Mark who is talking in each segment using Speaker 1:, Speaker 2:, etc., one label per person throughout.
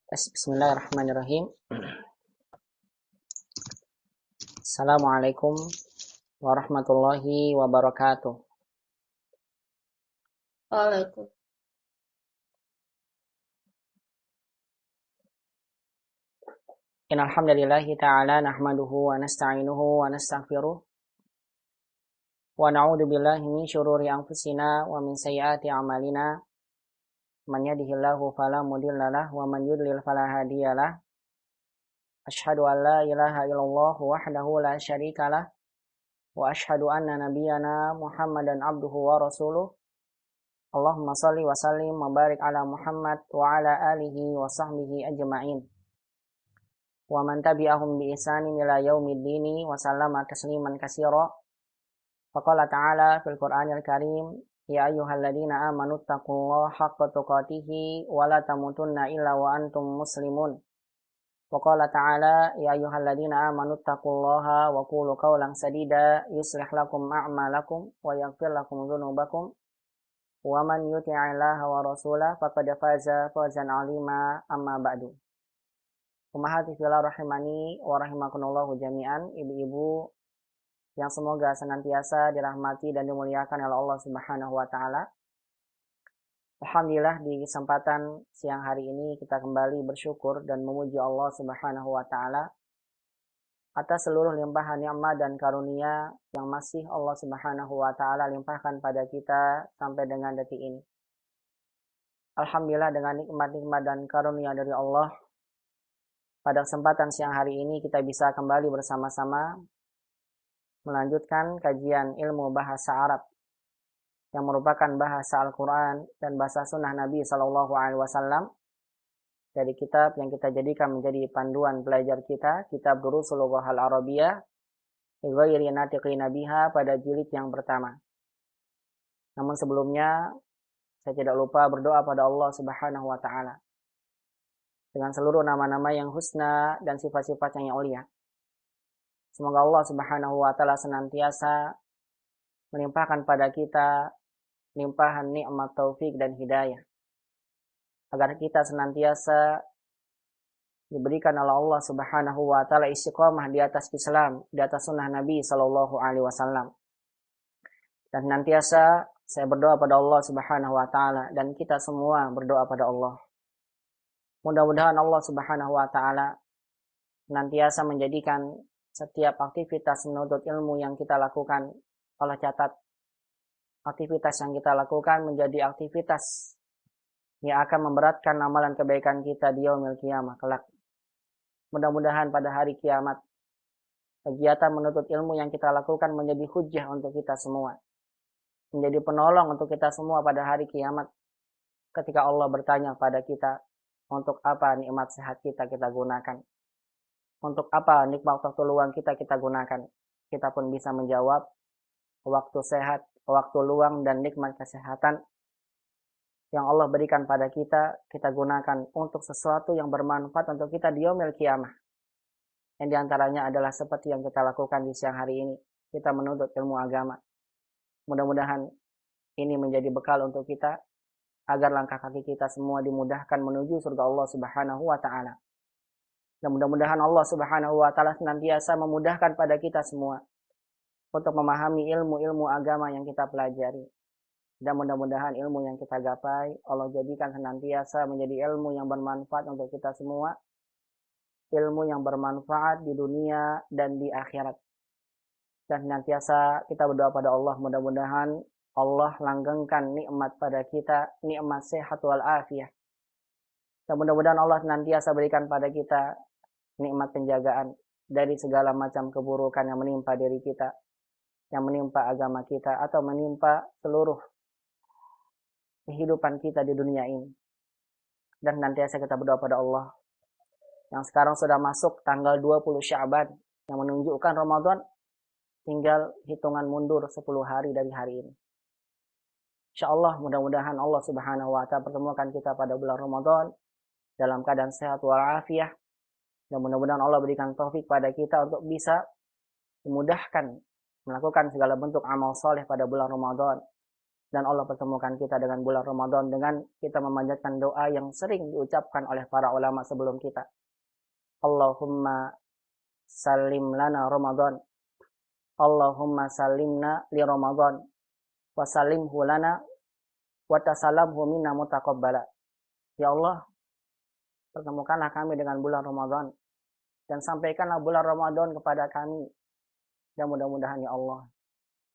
Speaker 1: Bismillahirrahmanirrahim. Assalamualaikum warahmatullahi wabarakatuh.
Speaker 2: Waalaikumsalam.
Speaker 1: Innal hamdalillahi ta'ala nahmaduhu wa nasta'inuhu wa nastaghfiruh wa na'udzu billahi min syururi anfusina wa min sayyiati a'malina. Man yahdihillahu fala mudhillalah wa man yudlil fala hadiyalah. Asyhadu an la ilaha illallah wahdahu la syarikalah wa asyhadu anna nabiyyana Muhammadan abduhu wa rasuluh. Allahumma shalli wa sallim wa barik ala Muhammad wa ala alihi wa sahbihi ajma'in. Wa man tabi'ahum bi ihsanin ila yaumiddini wa sallama tasliman katsira. Faqala ta'ala fil Qur'anil Karim, ya ayyuhalladzina amanu taqullaha haqqa tuqatih wa la tamutunna illa wa antum muslimun. Wa qala ta'ala ya ayyuhalladzina amanu taqullaha wa qulu qawlan sadida yuslih lakum a'malakum wa yaghfir lakum dzunubakum wa man yuti'illaha wa rasulahu faqad faza fawzan 'azima amma ba'du. Ummahati fillah rahimani wa rahimakumullah jami'an, ibu-ibu yang semoga senantiasa dirahmati dan dimuliakan oleh Allah Subhanahu wa taala. Alhamdulillah, di kesempatan siang hari ini kita kembali bersyukur dan memuji Allah Subhanahu wa taala atas seluruh limpahan nikmat dan karunia yang masih Allah Subhanahu wa taala limpahkan pada kita sampai dengan detik ini. Alhamdulillah, dengan nikmat-nikmat dan karunia dari Allah, pada kesempatan siang hari ini kita bisa kembali bersama-sama melanjutkan kajian ilmu bahasa Arab yang merupakan bahasa Al-Quran dan bahasa sunnah Nabi SAW dari kitab yang kita jadikan menjadi panduan belajar kita, kitab Durusul Lughahil Arabiyyah li ghairi natiqina biha pada jilid yang pertama. Namun sebelumnya saya tidak lupa berdoa pada Allah Subhanahu wa taala dengan seluruh nama-nama yang husna dan sifat-sifat yang mulia. Semoga Allah Subhanahu wa taala senantiasa melimpahkan pada kita limpahan nikmat taufik dan hidayah, agar kita senantiasa diberikan oleh Allah Subhanahu wa taala istiqomah di atas Islam, di atas sunnah Nabi sallallahu alaihi wasallam. Dan senantiasa saya berdoa pada Allah Subhanahu wa taala dan kita semua berdoa pada Allah. Mudah-mudahan Allah Subhanahu wa taala senantiasa menjadikan setiap aktivitas menuntut ilmu yang kita lakukan, Allah catat aktivitas yang kita lakukan menjadi aktivitas yang akan memberatkan amalan kebaikan kita di yaumil qiyamah kelak. Mudah-mudahan pada hari kiamat kegiatan menuntut ilmu yang kita lakukan menjadi hujjah untuk kita semua, menjadi penolong untuk kita semua pada hari kiamat ketika Allah bertanya pada kita, untuk apa nikmat sehat kita gunakan, untuk apa nikmat waktu luang kita gunakan. Kita pun bisa menjawab, waktu sehat, waktu luang dan nikmat kesehatan yang Allah berikan pada kita gunakan untuk sesuatu yang bermanfaat untuk kita di yaumil qiyamah. Yang diantaranya adalah seperti yang kita lakukan di siang hari ini, kita menuntut ilmu agama. Mudah-mudahan ini menjadi bekal untuk kita, agar langkah kaki kita semua dimudahkan menuju surga Allah Subhanahu wa ta'ala. Dan mudah-mudahan Allah Subhanahu wa ta'ala senantiasa memudahkan pada kita semua untuk memahami ilmu-ilmu agama yang kita pelajari. Dan mudah-mudahan ilmu yang kita gapai Allah jadikan senantiasa menjadi ilmu yang bermanfaat untuk kita semua, ilmu yang bermanfaat di dunia dan di akhirat. Dan senantiasa kita berdoa pada Allah, mudah-mudahan Allah langgengkan nikmat pada kita, nikmat sehat wal afiyah. Dan mudah-mudahan Allah senantiasa berikan pada kita nikmat penjagaan dari segala macam keburukan yang menimpa diri kita, yang menimpa agama kita, atau menimpa seluruh kehidupan kita di dunia ini. Dan senantiasa kita berdoa pada Allah, yang sekarang sudah masuk tanggal 20 Sya'ban, yang menunjukkan Ramadan tinggal hitungan mundur 10 hari dari hari ini. InsyaAllah mudah-mudahan Allah Subhanahu wa ta'ala pertemukan kita pada bulan Ramadan dalam keadaan sehat walafiat, dan mudah-mudahan Allah berikan taufik pada kita untuk bisa dimudahkan melakukan segala bentuk amal soleh pada bulan Ramadan, Dan Allah pertemukan kita dengan bulan Ramadan dengan kita memanjatkan doa yang sering diucapkan oleh para ulama sebelum kita. Allahumma salim lana Ramadan. Allahumma salimna li Ramadan. Wa salimhu lana wa tasalamhu minna mutaqabbala. Ya Allah, pertemukanlah kami dengan bulan Ramadan dan sampaikanlah bulan Ramadan kepada kami. Dan mudah-mudahan ya Allah,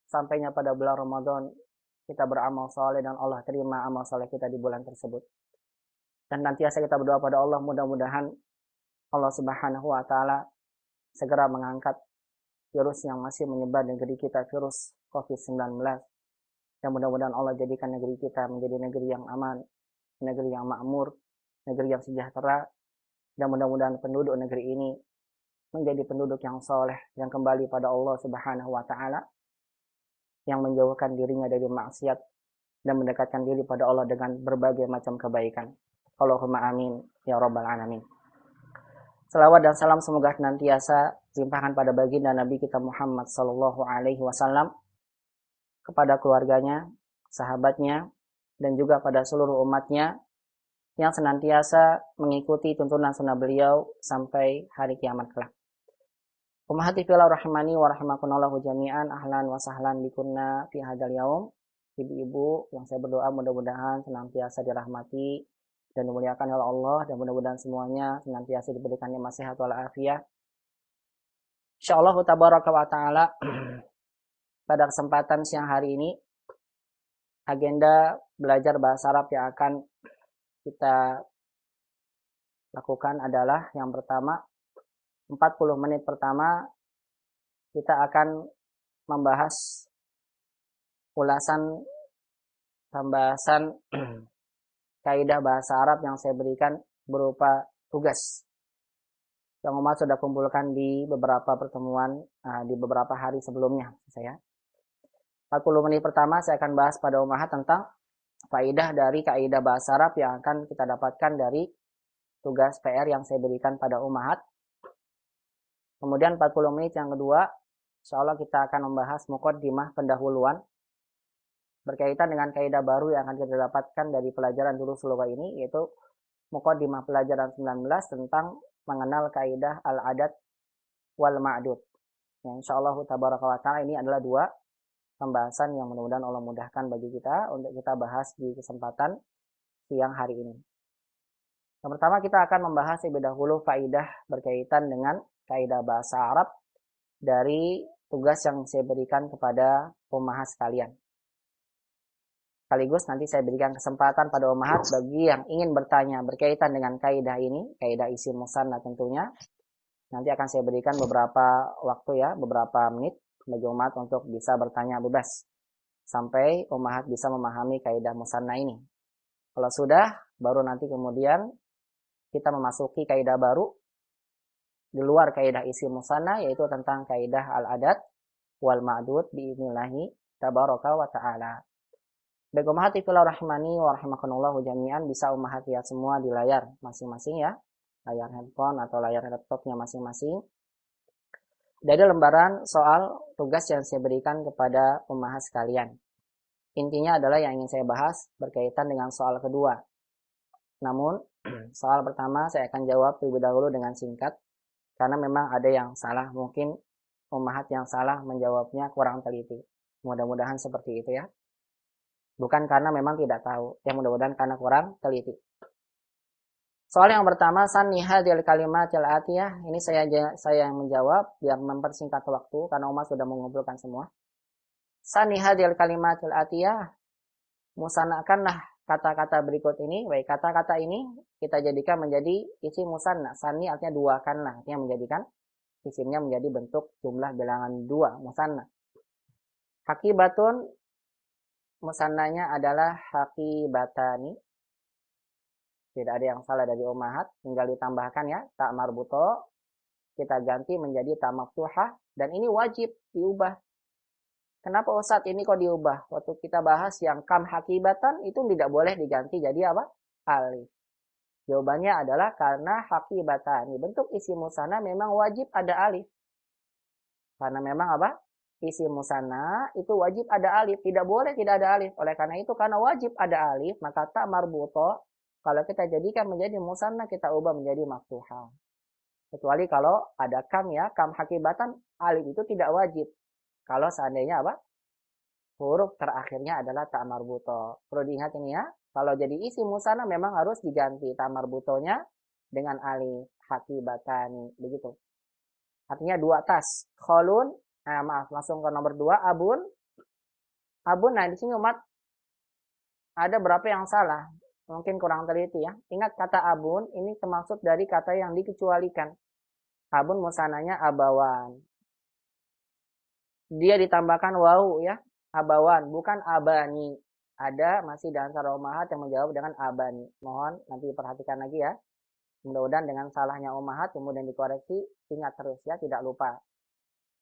Speaker 1: sampainya pada bulan Ramadan kita beramal soleh dan Allah terima amal soleh kita di bulan tersebut. Dan nantiasa kita berdoa pada Allah, mudah-mudahan Allah Subhanahu wa taala segera mengangkat virus yang masih menyebar di negeri kita, virus COVID-19. Dan mudah-mudahan Allah jadikan negeri kita menjadi negeri yang aman, negeri yang makmur, negeri yang sejahtera. Dan mudah-mudahan penduduk negeri ini menjadi penduduk yang soleh, yang kembali pada Allah Subhanahu wa taala, yang menjauhkan dirinya dari maksiat dan mendekatkan diri pada Allah dengan berbagai macam kebaikan. Allahumma amin ya rabbal alamin. Salawat dan salam semoga senantiasa limpahkan pada baginda Nabi kita Muhammad sallallahu alaihi wasallam, kepada keluarganya, sahabatnya, dan juga pada seluruh umatnya yang senantiasa mengikuti tuntunan sunnah beliau sampai hari kiamat kelak. Ummahati fillah rahimani wa rahimakumullah jami'an, ahlan wa sahlan bikunna fi hadzal yaum. Ibu-ibu yang saya berdoa mudah-mudahan senantiasa dirahmati dan dimuliakan oleh Allah, dan mudah-mudahan semuanya senantiasa diberikan nikmat sehat wal afiat. Insyaallah tabaraka wa taala pada kesempatan siang hari ini agenda belajar bahasa Arab yang akan kita lakukan adalah yang pertama, 40 menit pertama kita akan membahas pembahasan kaidah bahasa Arab yang saya berikan berupa tugas yang umat sudah kumpulkan di beberapa pertemuan di beberapa hari sebelumnya. 40 menit pertama saya akan bahas pada umat tentang faedah dari kaidah bahasa Arab yang akan kita dapatkan dari tugas PR yang saya berikan pada umat. Kemudian 40 menit yang kedua, insyaallah kita akan membahas muqaddimah, pendahuluan berkaitan dengan kaidah baru yang akan kita dapatkan dari pelajaran Durus Lughah ini, yaitu muqaddimah pelajaran 19 tentang mengenal kaidah al-adad wal ma'dud. Ya, insyaallah tabaraka wa taala ini adalah dua pembahasan yang mudah-mudahan Allah mudahkan bagi kita untuk kita bahas di kesempatan siang hari ini. Yang pertama kita akan membahas lebih dahulu faedah berkaitan dengan kaidah bahasa Arab dari tugas yang saya berikan kepada ummahat sekalian. Sekaligus nanti saya berikan kesempatan pada ummahat bagi yang ingin bertanya berkaitan dengan kaidah ini, kaidah isim musanna tentunya. Nanti akan saya berikan beberapa waktu ya, beberapa menit bagi umat untuk bisa bertanya bebas sampai ummahat bisa memahami kaidah musanna ini. Kalau sudah, baru nanti kemudian kita memasuki kaidah baru di luar kaidah isim musanna, yaitu tentang kaidah al-adad wal ma'dud bi'idnillahi tabaraka wa ta'ala. Baik ummahati fillah rahimani wa rahimakumullah jami'an, bisa ummahat lihat semua di layar masing-masing ya, layar handphone atau layar laptopnya masing-masing. Dari lembaran soal tugas yang saya berikan kepada ummahat sekalian. Intinya adalah yang ingin saya bahas berkaitan dengan soal kedua. Namun, soal pertama saya akan jawab terlebih dahulu dengan singkat, karena memang ada yang salah, mungkin ummahat yang salah menjawabnya kurang teliti. Mudah-mudahan seperti itu ya. Bukan karena memang tidak tahu, yang mudah-mudahan karena kurang teliti. Soal yang pertama, sanni hadhil kalimatil atiyah. Ini saya yang menjawab biar mempersingkat waktu karena umat sudah mengumpulkan semua. Sanni hadhil kalimatil atiyah. Musanakanlah kata-kata berikut ini. Baik, kata-kata ini kita jadikan menjadi isim musanna. Sanni artinya duakanlah, artinya menjadikan isimnya menjadi bentuk jumlah bilangan 2, musanna. Hakibatun, musannanya adalah hakibatani. Tidak ada yang salah dari ummahat, tinggal ditambahkan ya, tak marbuto, kita ganti menjadi tak maftuhah, dan ini wajib diubah. Kenapa Ustaz ini kok diubah? Waktu kita bahas yang kam hakibatan, itu tidak boleh diganti jadi apa? Alif. Jawabannya adalah karena hakibatani, bentuk isim musanna memang wajib ada alif. Karena memang apa? isim musanna itu wajib ada alif, tidak boleh tidak ada alif. Oleh karena itu, karena wajib ada alif, maka ta marbuto kalau kita jadikan menjadi musanna, kita ubah menjadi maftuhah. Kecuali kalau ada kam ya, kam hakibatan, alif itu tidak wajib. Kalau seandainya apa? Huruf terakhirnya adalah ta marbuto. Perlu diingat ini ya, kalau jadi isim musanna memang harus diganti ta marbutonya dengan alif hakibatan, begitu. Artinya dua tas. Kholun, maaf, langsung ke nomor 2, abun. Abun, nah di sini umat ada berapa yang salah? Mungkin kurang teliti ya. Ingat kata abun, ini termasuk dari kata yang dikecualikan. Abun musananya abawan. Dia ditambahkan wawu ya. Abawan, bukan abani. Ada masih di antara umahat yang menjawab dengan abani. Mohon nanti perhatikan lagi ya. Mudah-mudahan dengan salahnya umahat kemudian dikoreksi. Ingat terus ya, tidak lupa.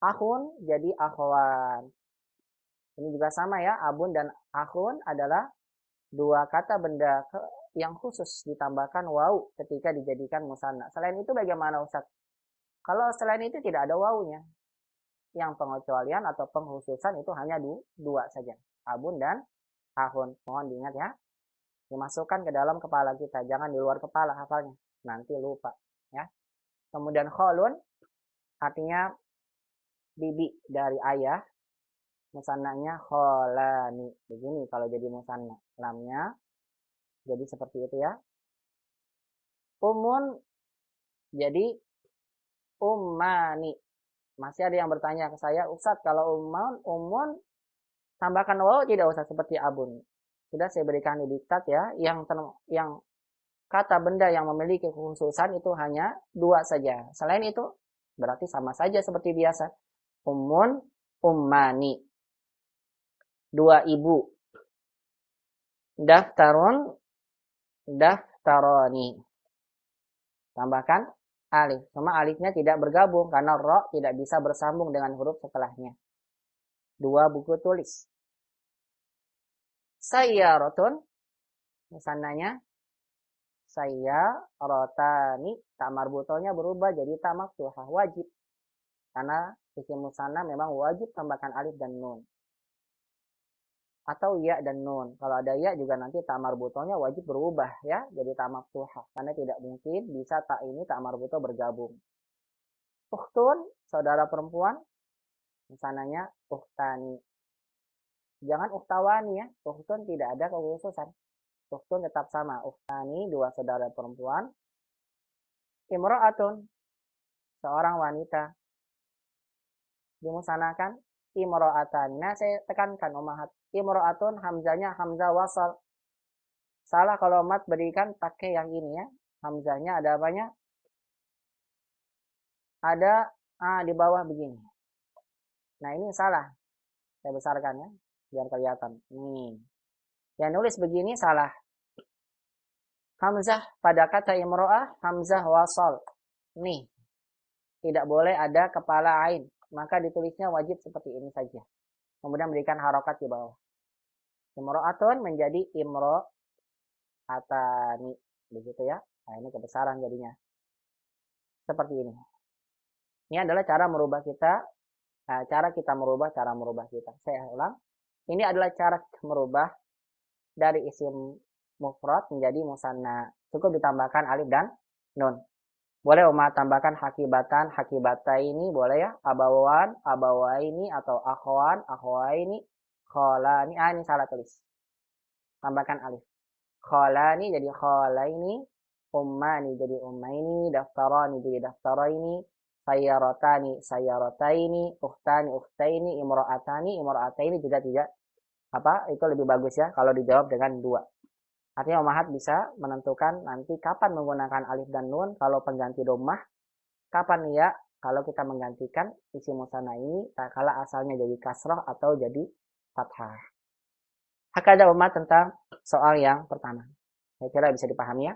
Speaker 1: Akhun jadi akhwan. Ini juga sama ya, abun dan akhun adalah dua kata benda yang khusus ditambahkan wawu ketika dijadikan musanna. Selain itu bagaimana Ustaz? Kalau selain itu tidak ada wawunya. Yang pengecualian atau pengkhususan itu hanya dua saja. Abun dan akhun. Mohon diingat ya. Dimasukkan ke dalam kepala kita. Jangan di luar kepala hafalnya. Nanti lupa. Ya. Kemudian kholun artinya bibi dari ayah. Musannanya kholani. Begini kalau jadi musanna. Lamnya jadi seperti itu ya. Umun jadi ummani. Masih ada yang bertanya ke saya, Ustaz kalau umun tambahkan wawu tidak usah seperti abun. Sudah saya berikan di diktat ya. Yang kata benda yang memiliki kekhususan itu hanya dua saja. Selain itu berarti sama saja seperti biasa. Umun, ummani. Dua ibu. Daftarun, daftaroni. Tambahkan alif. Cuma alifnya tidak bergabung karena ro tidak bisa bersambung dengan huruf setelahnya. Dua buku tulis. Sayyarotun. Musannanya sayyarotani. Ta marbutonya berubah jadi ta maftuhah. Wajib. Karena isim musanna memang wajib tambahkan alif dan nun. Atau ya dan nun. Kalau ada ya juga nanti ta marbutonya wajib berubah ya. Jadi ta maftuhah. Karena tidak mungkin bisa ta ini ta marbuto bergabung. Ukhtun, saudara perempuan. Misalnya ukhtani. Jangan ukhtawani ya. Ukhtun tidak ada kekhususan. Ukhtun tetap sama. Ukhtani, dua saudara perempuan. Imro'atun, seorang wanita. Dimusanakan imro'atani. Nah saya tekankan umahat. Imro'atun hamzanya hamzah wasal. Salah kalau mat berikan pakai yang ini ya. Hamzahnya ada apanya? Ada di bawah begini. Nah ini salah. Saya besarkan ya. Biar kelihatan. Nih. Yang nulis begini salah. Hamzah pada kata imro'ah. Hamzah wasal. Nih. Tidak boleh ada kepala ain. Maka ditulisnya wajib seperti ini saja. Kemudian berikan harokat di bawah. Imro'atun menjadi imro'atani. Begitu ya. Nah ini kebesaran jadinya. Seperti ini. Ini adalah cara merubah kita. Cara kita merubah kita. Saya ulang. Ini adalah cara merubah dari isim mufrad menjadi musanna. Cukup ditambahkan alif dan nun. Boleh umat tambahkan hakibatan, hakibataini, boleh ya. Abawan, abawaini, atau akhwan, akhwaini, kholani. Ini salah tulis. Tambahkan alif. Kholani jadi kholaini, ummani jadi ummaini, daftarani jadi daftaraini, sayyarotani, sayyarotaini, ukhtani, ukhtaini, imro'atani, imro'ataini juga tidak. Itu lebih bagus ya kalau dijawab dengan dua. Artinya umahat bisa menentukan nanti kapan menggunakan alif dan nun kalau pengganti dhammah, kapan ya kalau kita menggantikan isim musanna ini kala asalnya jadi kasrah atau jadi fathah. Hakada umat tentang soal yang pertama. Saya kira bisa dipahami ya.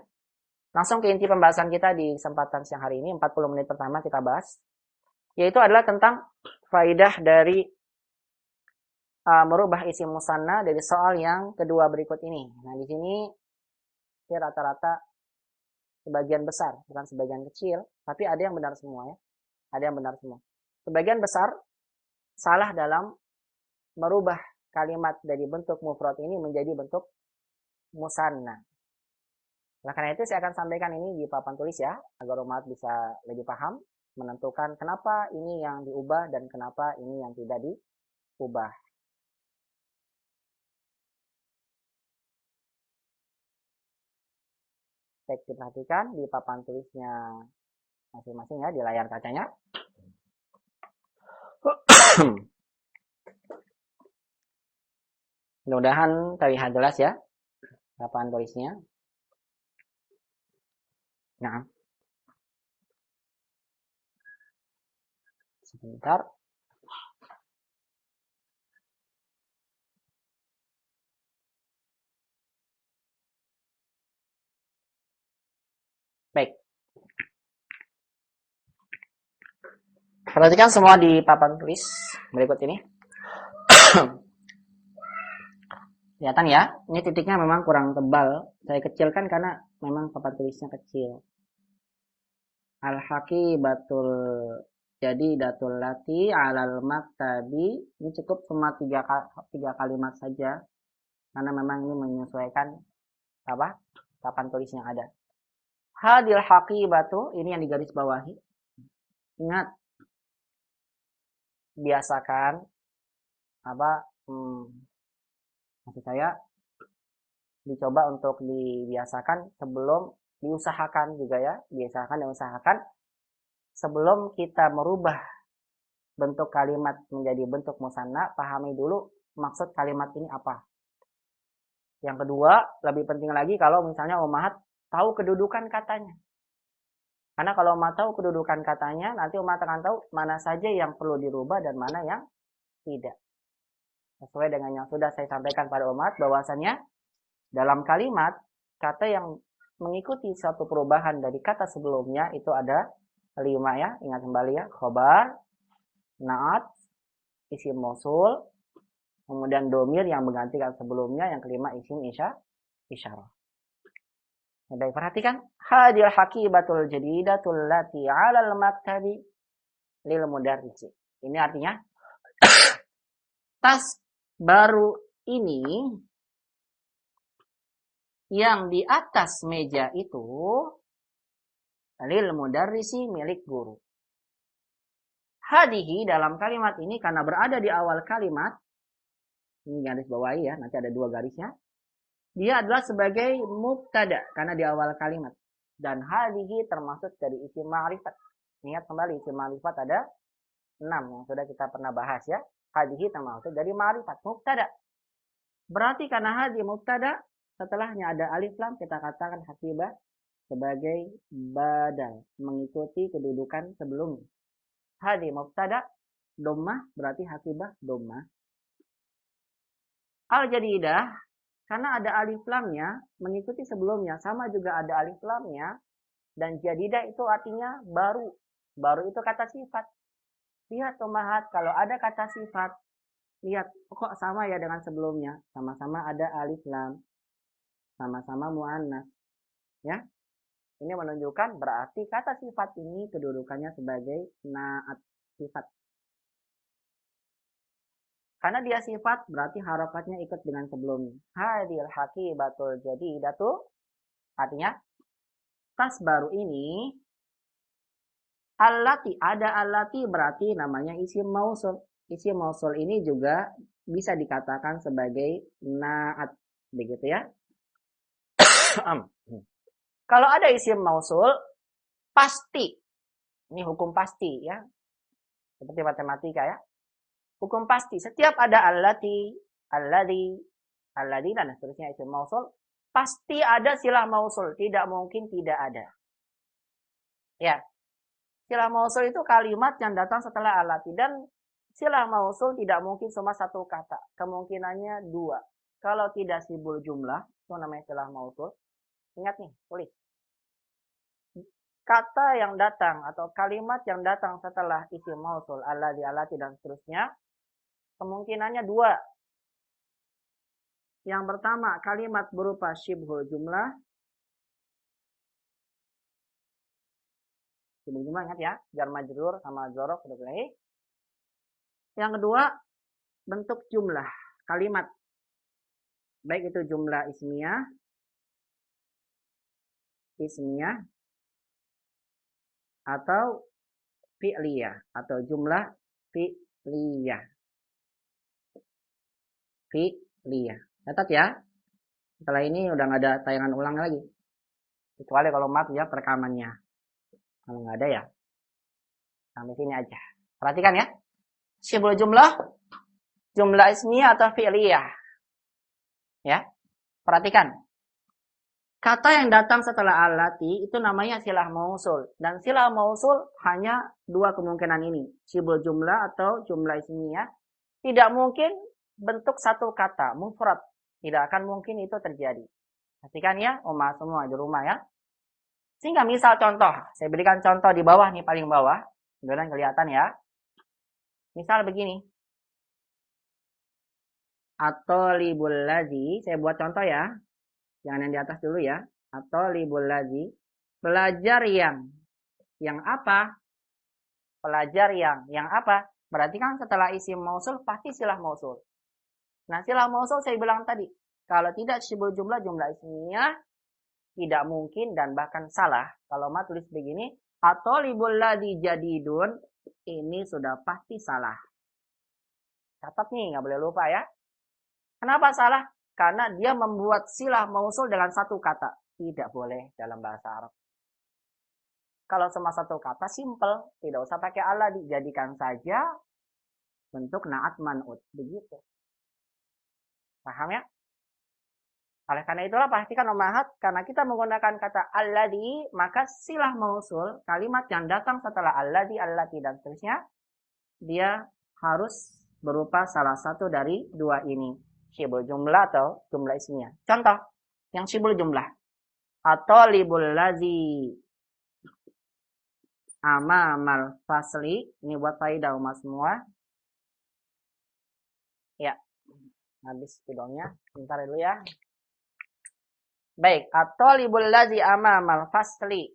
Speaker 1: Langsung ke inti pembahasan kita di kesempatan siang hari ini, 40 menit pertama kita bahas. Yaitu adalah tentang faidah dari merubah isim musanna dari soal yang kedua berikut ini. Nah, di sini rata-rata sebagian besar, bukan sebagian kecil, tapi ada yang benar semua ya. Ada yang benar semua. Sebagian besar salah dalam merubah kalimat dari bentuk mufrad ini menjadi bentuk musanna. Oleh karena itu saya akan sampaikan ini di papan tulis ya, agar umat bisa lebih paham menentukan kenapa ini yang diubah dan kenapa ini yang tidak diubah. Baik, diperhatikan di papan tulisnya masing-masing ya, di layar kacanya. Mudah-mudahan terlihat jelas ya papan tulisnya. Nah, sebentar. Baik. Perhatikan semua di papan tulis berikut ini. Kelihatan ya, ini titiknya memang kurang tebal. Saya kecilkan karena memang papan tulisnya kecil. Al-haqibatul jadi datul lati alal maktabi. Ini cukup cuma tiga kalimat saja. Karena memang ini menyesuaikan papan tulis yang ada. Hadil haqibatu, ini yang digaris bawahi. Ingat, biasakan maksud saya dicoba untuk dibiasakan sebelum diusahakan juga ya, biasakan dan usahakan sebelum kita merubah bentuk kalimat menjadi bentuk musanna, pahami dulu maksud kalimat ini apa. Yang kedua, lebih penting lagi kalau misalnya umat tahu kedudukan katanya. Karena kalau umat tahu kedudukan katanya, nanti umat akan tahu mana saja yang perlu dirubah dan mana yang tidak. Sesuai dengan yang sudah saya sampaikan pada umat, bahwasannya dalam kalimat, kata yang mengikuti suatu perubahan dari kata sebelumnya itu ada 5 ya. Ingat kembali ya, khobar, naat, isim mausul, kemudian domir yang menggantikan sebelumnya, yang kelima isim isyarah. Baik, perhatikan. Hadil haqibatul jadidatul lati 'alal maktabi lil mudarrisi. Ini artinya tas baru ini yang di atas meja itu lil mudarrisi milik guru. Hadihi dalam kalimat ini karena berada di awal kalimat, ini garis bawahi ya, nanti ada 2 garisnya. Dia adalah sebagai mubtada karena di awal kalimat. Dan hadihi termasuk dari isim ma'rifat. Ingat kembali isim ma'rifat ada 6 yang sudah kita pernah bahas ya. Hadihi termasuk dari ma'rifat, mubtada. Berarti karena hadihi mubtada, setelahnya ada alif lam, kita katakan hakibah sebagai badal, mengikuti kedudukan sebelumnya. Hadi mubtada, dhammah berarti hakibah dhammah. Al-jadidah, karena ada alif lamnya, mengikuti sebelumnya, sama juga ada alif lamnya, dan jadidah itu artinya baru. Baru itu kata sifat. Lihat umahat, kalau ada kata sifat, lihat kok sama ya dengan sebelumnya, sama-sama ada alif lam, sama-sama muannas, ya. Ini menunjukkan berarti kata sifat ini kedudukannya sebagai naat, sifat. Karena dia sifat berarti harokatnya ikut dengan sebelumnya. Hadil haqibatul jadidatu, artinya tas baru ini, allati, ada allati berarti namanya isim mausul. Isim mausul ini juga bisa dikatakan sebagai naat, begitu ya. Kalau ada isim mausul, pasti. Ini hukum pasti ya. Seperti matematika ya. Hukum pasti. Setiap ada allati, alladhi, dan seterusnya isim mausul, pasti ada silah mausul. Tidak mungkin tidak ada. Ya. Silah mausul itu kalimat yang datang setelah allati. Dan silah mausul tidak mungkin cuma satu kata. Kemungkinannya 2. Kalau tidak sibul jumlah, itu namanya silah mausul. Ingat nih, tulis. Kata yang datang atau kalimat yang datang setelah isim mausul, alladhi, allati, dan seterusnya, kemungkinannya 2. Yang pertama, kalimat berupa syibhul jumlah. Syibhul jumlah ingat ya, jar majrur sama dzaraf udah mulai. Yang kedua, bentuk jumlah kalimat. Baik itu jumlah ismiyah atau fi'liyah atau jumlah fi'liyah. Catat ya. Setelah ini udah nggak ada tayangan ulang lagi. Kecuali kalau maaf ya perekamannya. Kalau nggak ada ya. Sampai sini aja. Perhatikan ya. Syibul jumlah ismiyah atau fi'liyah. Ya. Perhatikan. Kata yang datang setelah allati itu namanya silah mausul. Dan silah mausul hanya dua kemungkinan ini. Syibul jumlah atau jumlah ismiyah. Tidak mungkin bentuk satu kata, mufrad. Tidak akan mungkin itu terjadi. Perhatikan ya, umat semua di rumah ya. Sehingga misal contoh, saya berikan contoh di bawah nih, paling bawah. Mudah-mudahan kelihatan ya. Misal begini. At-talibul ladzi, saya buat contoh ya. Jangan yang di atas dulu ya. At-talibul ladzi, pelajar yang apa? Pelajar yang apa? Berarti kan setelah isim mausul pasti silah mausul. Nah, silah mausul saya bilang tadi, kalau tidak syibul jumlah ismiyah tidak mungkin dan bahkan salah. Kalau ma tulis begini, at-talibul ladzi jadidun, ini sudah pasti salah. Catat nih, nggak boleh lupa ya. Kenapa salah? Karena dia membuat silah mausul dengan satu kata. Tidak boleh dalam bahasa Arab. Kalau cuma satu kata, simple. Tidak usah pakai ala, dijadikan saja bentuk naat man'ut. Begitu. Paham ya? Oleh karena itulah pastikan umahat, karena kita menggunakan kata alladzi, maka silah mausul, kalimat yang datang setelah alladzi, allati, dan seterusnya, dia harus berupa salah satu dari dua ini. Syibul jumlah atau jumlah ismiyah. Contoh, yang syibul jumlah. At-talibul ladzi amamal fasli. Ini buat faidah umat semua. Ya, habis videonya. Bentar dulu ya. Baik, at-talibul ladzi amamal fasli.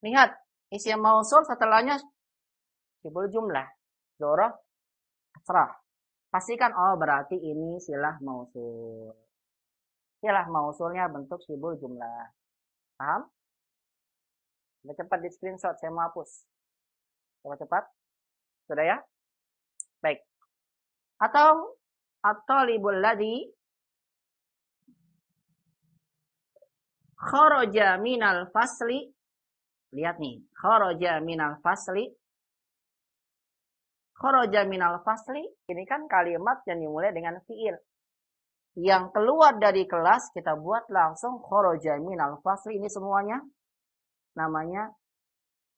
Speaker 1: Lihat, isim mausul setelahnya syibul jumlah. Dzaraf kasrah. Pastikan, oh berarti ini silah mausul. Silah mausulnya bentuk syibul jumlah. Paham? Udah cepat di screenshot, saya mau hapus. Coba cepat. Sudah ya? Baik. Atau at-talibul ladzi kharaja minal fasli. Lihat nih, kharaja minal fasli. Kharaja minal fasli, ini kan kalimat yang dimulai dengan fi'il. Yang keluar dari kelas, kita buat langsung kharaja minal fasli. Ini semuanya namanya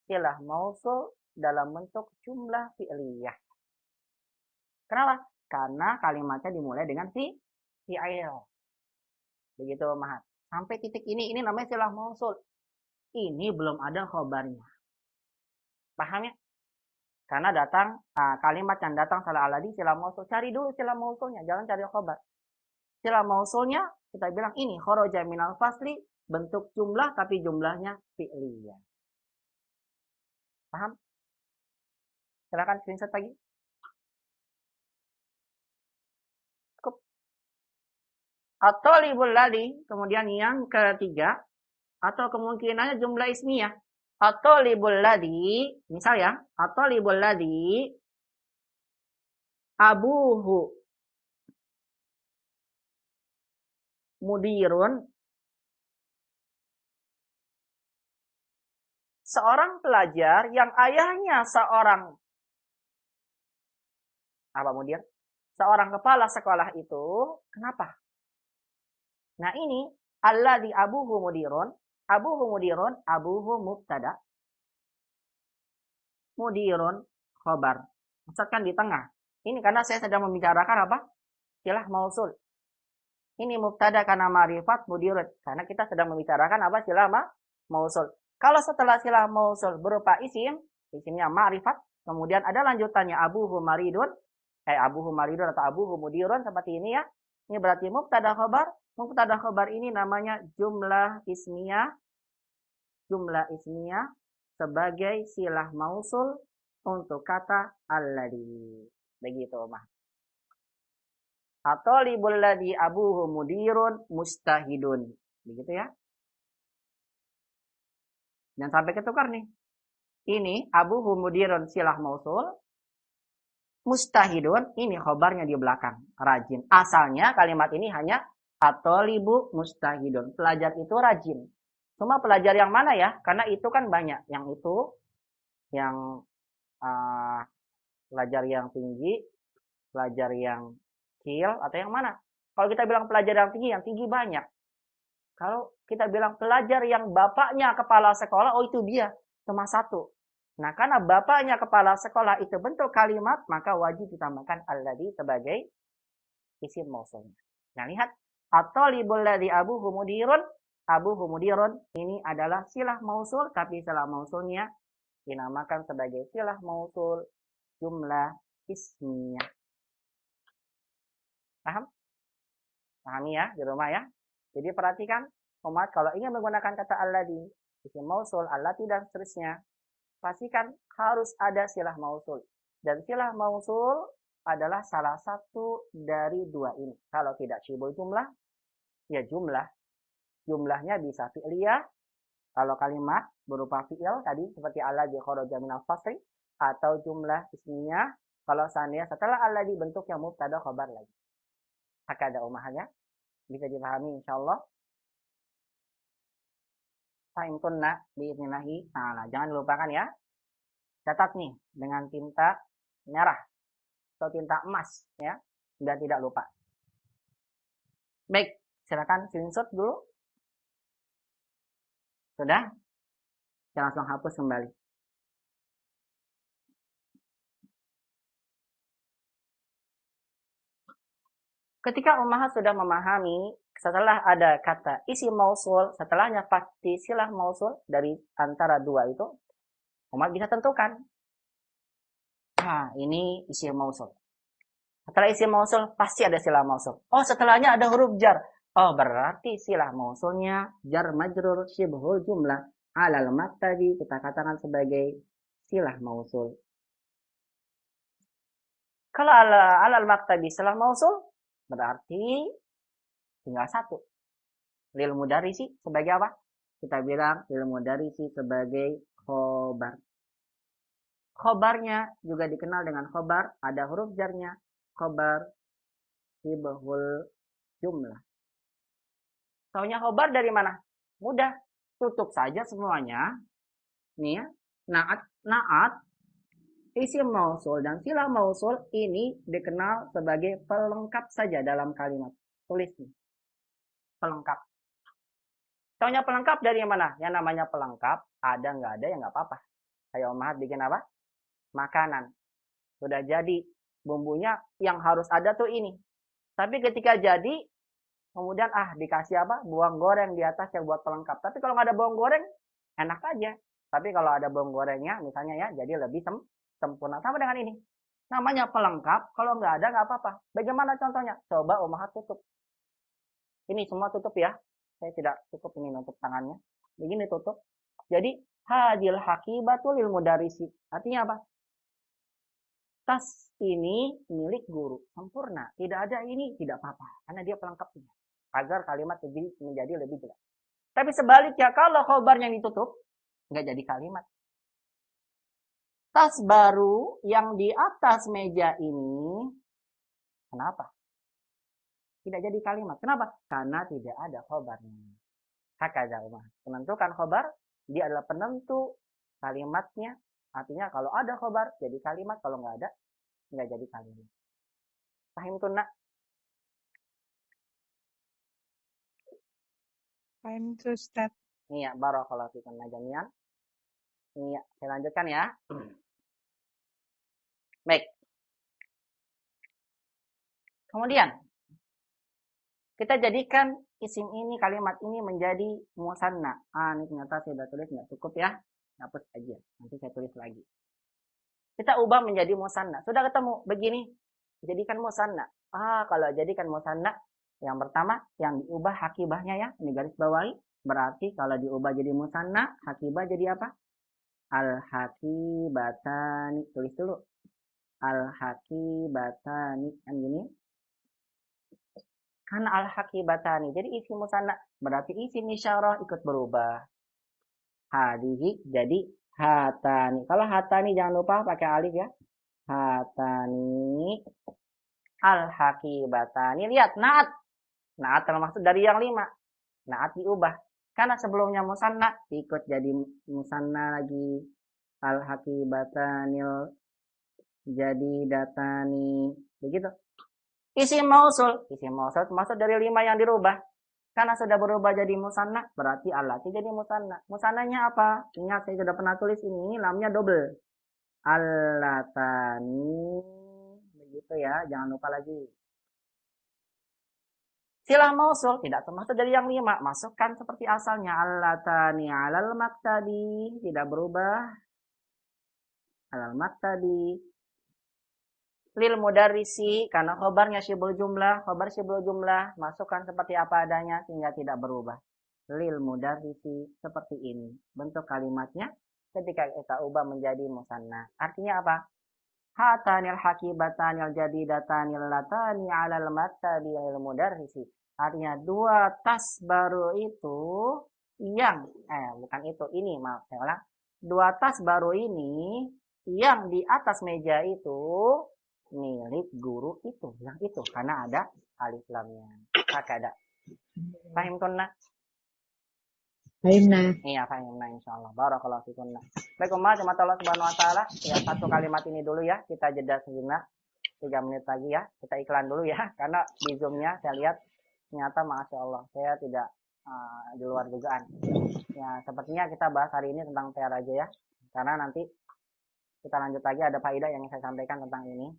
Speaker 1: silah mausul dalam bentuk jumlah fi'liyah. Kenapa? Karena kalimatnya dimulai dengan fi'il. Begitu, Mahat. Sampai titik ini namanya silah mausul. Ini belum ada khobarnya. Paham ya? Karena datang kalimat yang datang setelah alladzi silah mausul. Cari dulu silah mausulnya, jangan cari khobar. Silah mausulnya kita bilang ini kharaja minal fasli, bentuk jumlah tapi jumlahnya fi'liyah. Paham? Silakan screenshot lagi. Cukup. At-talibul ladzi, kemudian yang ketiga atau kemungkinannya jumlah ismiyah. At-talibul ladzi, misal ya, at-talibul ladzi abuhu mudirun. Seorang pelajar yang ayahnya seorang apa mudir? Seorang kepala sekolah itu, kenapa? Nah ini alladzi abuhu mudirun. Abuhu mudirun, abuhu mubtada. Mudirun, khobar. Maksudkan di tengah. Ini karena saya sedang membicarakan apa? Silah mausul. Ini mubtada karena ma'rifat mudirun. Karena kita sedang membicarakan apa? Silah mausul. Kalau setelah silah mausul berupa isim, isimnya ma'rifat. Kemudian ada lanjutannya abuhu maridun. Abuhu maridun atau abuhu mudirun. Seperti ini ya. Ini berarti mubtada khobar. Mubtada khobar ini namanya jumlah ismiyah. Jumlah ismiyah sebagai silah mausul untuk kata alladhi. Begitu, Mah. At-talibul ladzi abuhu mudirun mustahidun. Begitu ya. Jangan sampai ketukar nih. Ini abuhu mudirun silah mausul. Mustahidun ini khobarnya di belakang. Rajin. Asalnya kalimat ini hanya at-talibu mustahidun. Pelajar itu rajin. Cuma pelajar yang mana ya? Karena itu kan banyak. Yang itu yang pelajar yang tinggi, pelajar yang kecil, atau yang mana? Kalau kita bilang pelajar yang tinggi banyak. Kalau kita bilang pelajar yang bapaknya kepala sekolah, oh itu dia, cuma satu. Nah, karena bapaknya kepala sekolah itu bentuk kalimat, maka wajib ditambahkan alladzi sebagai isim mausulnya. Nah, lihat. At-talibul ladzi abuhu mudirun. Abuhu mudirun ini adalah silah mausul, tapi silah mausulnya dinamakan sebagai silah mausul jumlah ismiyah. Paham? Pahami ya di rumah ya. Jadi perhatikan, umat kalau ingin menggunakan kata alladzi, isim mausul, allati dan seterusnya, pastikan harus ada silah mausul. Dan silah mausul adalah salah satu dari dua ini. Kalau tidak syibul jumlah, ya jumlah. Jumlahnya bisa fi'liyah. Kalau kalimat berupa fi'il tadi seperti alladzi kharaja minal fasli, atau jumlah ismiyah kalau seandainya setelah alladzi bentuknya mubtada khabar lagi. Hakada umahannya. Bisa dipahami insyaallah. Fahimtunna biidznallahi ta'ala. Jangan lupakan ya. Catat nih dengan tinta merah atau tinta emas ya, biar tidak lupa. Baik, silakan screenshot dulu. Sudah? Saya langsung hapus kembali. Ketika ummahat sudah memahami setelah ada kata isim mausul, setelahnya pasti silah mausul dari antara dua itu, umat bisa tentukan. Nah, ini isim mausul. Setelah isim mausul, pasti ada silah mausul. Oh, setelahnya ada huruf jar. Oh, berarti silah mausulnya jar majrur syibhul jumlah alal maktabi, kita katakan sebagai silah mausul. Kalau alal maktabi silah mausul, berarti tinggal satu. Lil mudarisi sebagai apa? Kita bilang lil mudarisi sebagai khobar. Khobarnya juga dikenal dengan khobar. Ada huruf jarnya. Khobar syibhul jumlah. Taunya khobar dari mana? Mudah. Tutup saja semuanya. Nih ya. Naat. Isim mausul dan silah mausul ini dikenal sebagai pelengkap saja dalam kalimat. Tulis nih. Pelengkap. Taunya pelengkap dari mana? Yang namanya pelengkap, ada nggak ada ya nggak apa-apa. Kayak Om Mahat bikin apa? Makanan. Sudah jadi bumbunya yang harus ada tuh ini. Tapi ketika jadi, kemudian dikasih apa? Bawang goreng di atas yang buat pelengkap. Tapi kalau nggak ada bawang goreng, enak aja. Tapi kalau ada bawang gorengnya, misalnya ya, jadi lebih sempurna. Sama dengan ini. Namanya pelengkap, kalau nggak ada nggak apa-apa. Bagaimana contohnya? Coba Om Mahat tutup. Ini semua tutup ya. Saya tidak cukup ini nutup tangannya. Begini tutup. Jadi, hadil hakibatul lil mudarisi. Artinya apa? Tas ini milik guru. Sempurna. Tidak ada ini, tidak apa-apa. Karena dia pelengkapnya. Agar kalimat menjadi lebih jelas. Tapi sebaliknya, kalau khobarnya ditutup, nggak jadi kalimat. Tas baru yang di atas meja ini, kenapa? Tidak jadi kalimat. Kenapa? Karena tidak ada khobarnya. Hakadha umah. Menentukan khobar, dia adalah penentu kalimatnya. Artinya kalau ada khobar, jadi kalimat. Kalau nggak ada, nggak jadi kalimat. Paham tuh nak?
Speaker 2: Paham tuh Ustaz.
Speaker 1: Iya, barakallahu fikum najamian. Iya, saya lanjutkan ya. Baik. Kemudian, kita jadikan isim ini, kalimat ini menjadi musanna. Ini ternyata saya sudah tulis, nggak cukup ya. Hapus aja, nanti saya tulis lagi. Kita ubah menjadi musanna. Sudah ketemu, begini. Jadikan musanna. Kalau jadikan musanna, yang pertama, yang diubah hakibahnya ya. Ini garis bawahi. Berarti kalau diubah jadi musanna, hakibah jadi apa? Al-haqibatani. Tulis dulu. Al-haqibatani. Kan gini. Karena al-haqibatani. Jadi isim musanna. Berarti isim isyarah ikut berubah. Hadihi jadi hatani. Kalau hatani jangan lupa pakai alif ya. Hatani al-haqibatani. Lihat naat. Naat termasuk dari yang 5. Naat diubah. Karena sebelumnya musanna ikut jadi musanna lagi. Al-haqibatanil jadi datani. Begitu. Isim mausul. Isim mausul termasuk dari 5 yang dirubah. Karena sudah berubah jadi musanna, berarti allati jadi musanna. Musannanya apa? Ingat, saya sudah pernah tulis ini lamnya double. Allatani. Begitu ya, jangan lupa lagi. Silah mausul tidak termasuk dari yang 5. Masukkan seperti asalnya. Allatani alal maktabi. Tidak berubah. Alal maktabi. Lil mudarrisi, karena khobarnya syibul jumlah. Khobar syibul jumlah. Masukkan seperti apa adanya sehingga tidak berubah. Lil mudarrisi seperti ini. Bentuk kalimatnya ketika kita ubah menjadi musanna. Artinya apa? Hatanil haqibatanil jadidatanil latani alal maktabi lil mudarrisi. Artinya 2 tas baru itu yang bukan itu, ini maaf saya ulang. 2 tas baru ini yang di atas meja itu milik guru itu, yang itu karena ada alif lamnya. Hakada. Paham kunna?
Speaker 2: Fahimna.
Speaker 1: Iya, fahimna insyaallah. Barakallahu fikunna. Baik, jemaah Allah Subhanahu wa taala, ya satu kalimat ini dulu ya, kita jeda sejenak 3 menit lagi ya. Kita iklan dulu ya, karena di Zoom-nya saya lihat ternyata Masya Allah, saya tidak di luar dugaan. Ya, sepertinya kita bahas hari ini tentang PR aja ya. Karena nanti kita lanjut lagi, ada faedah yang saya sampaikan tentang ini.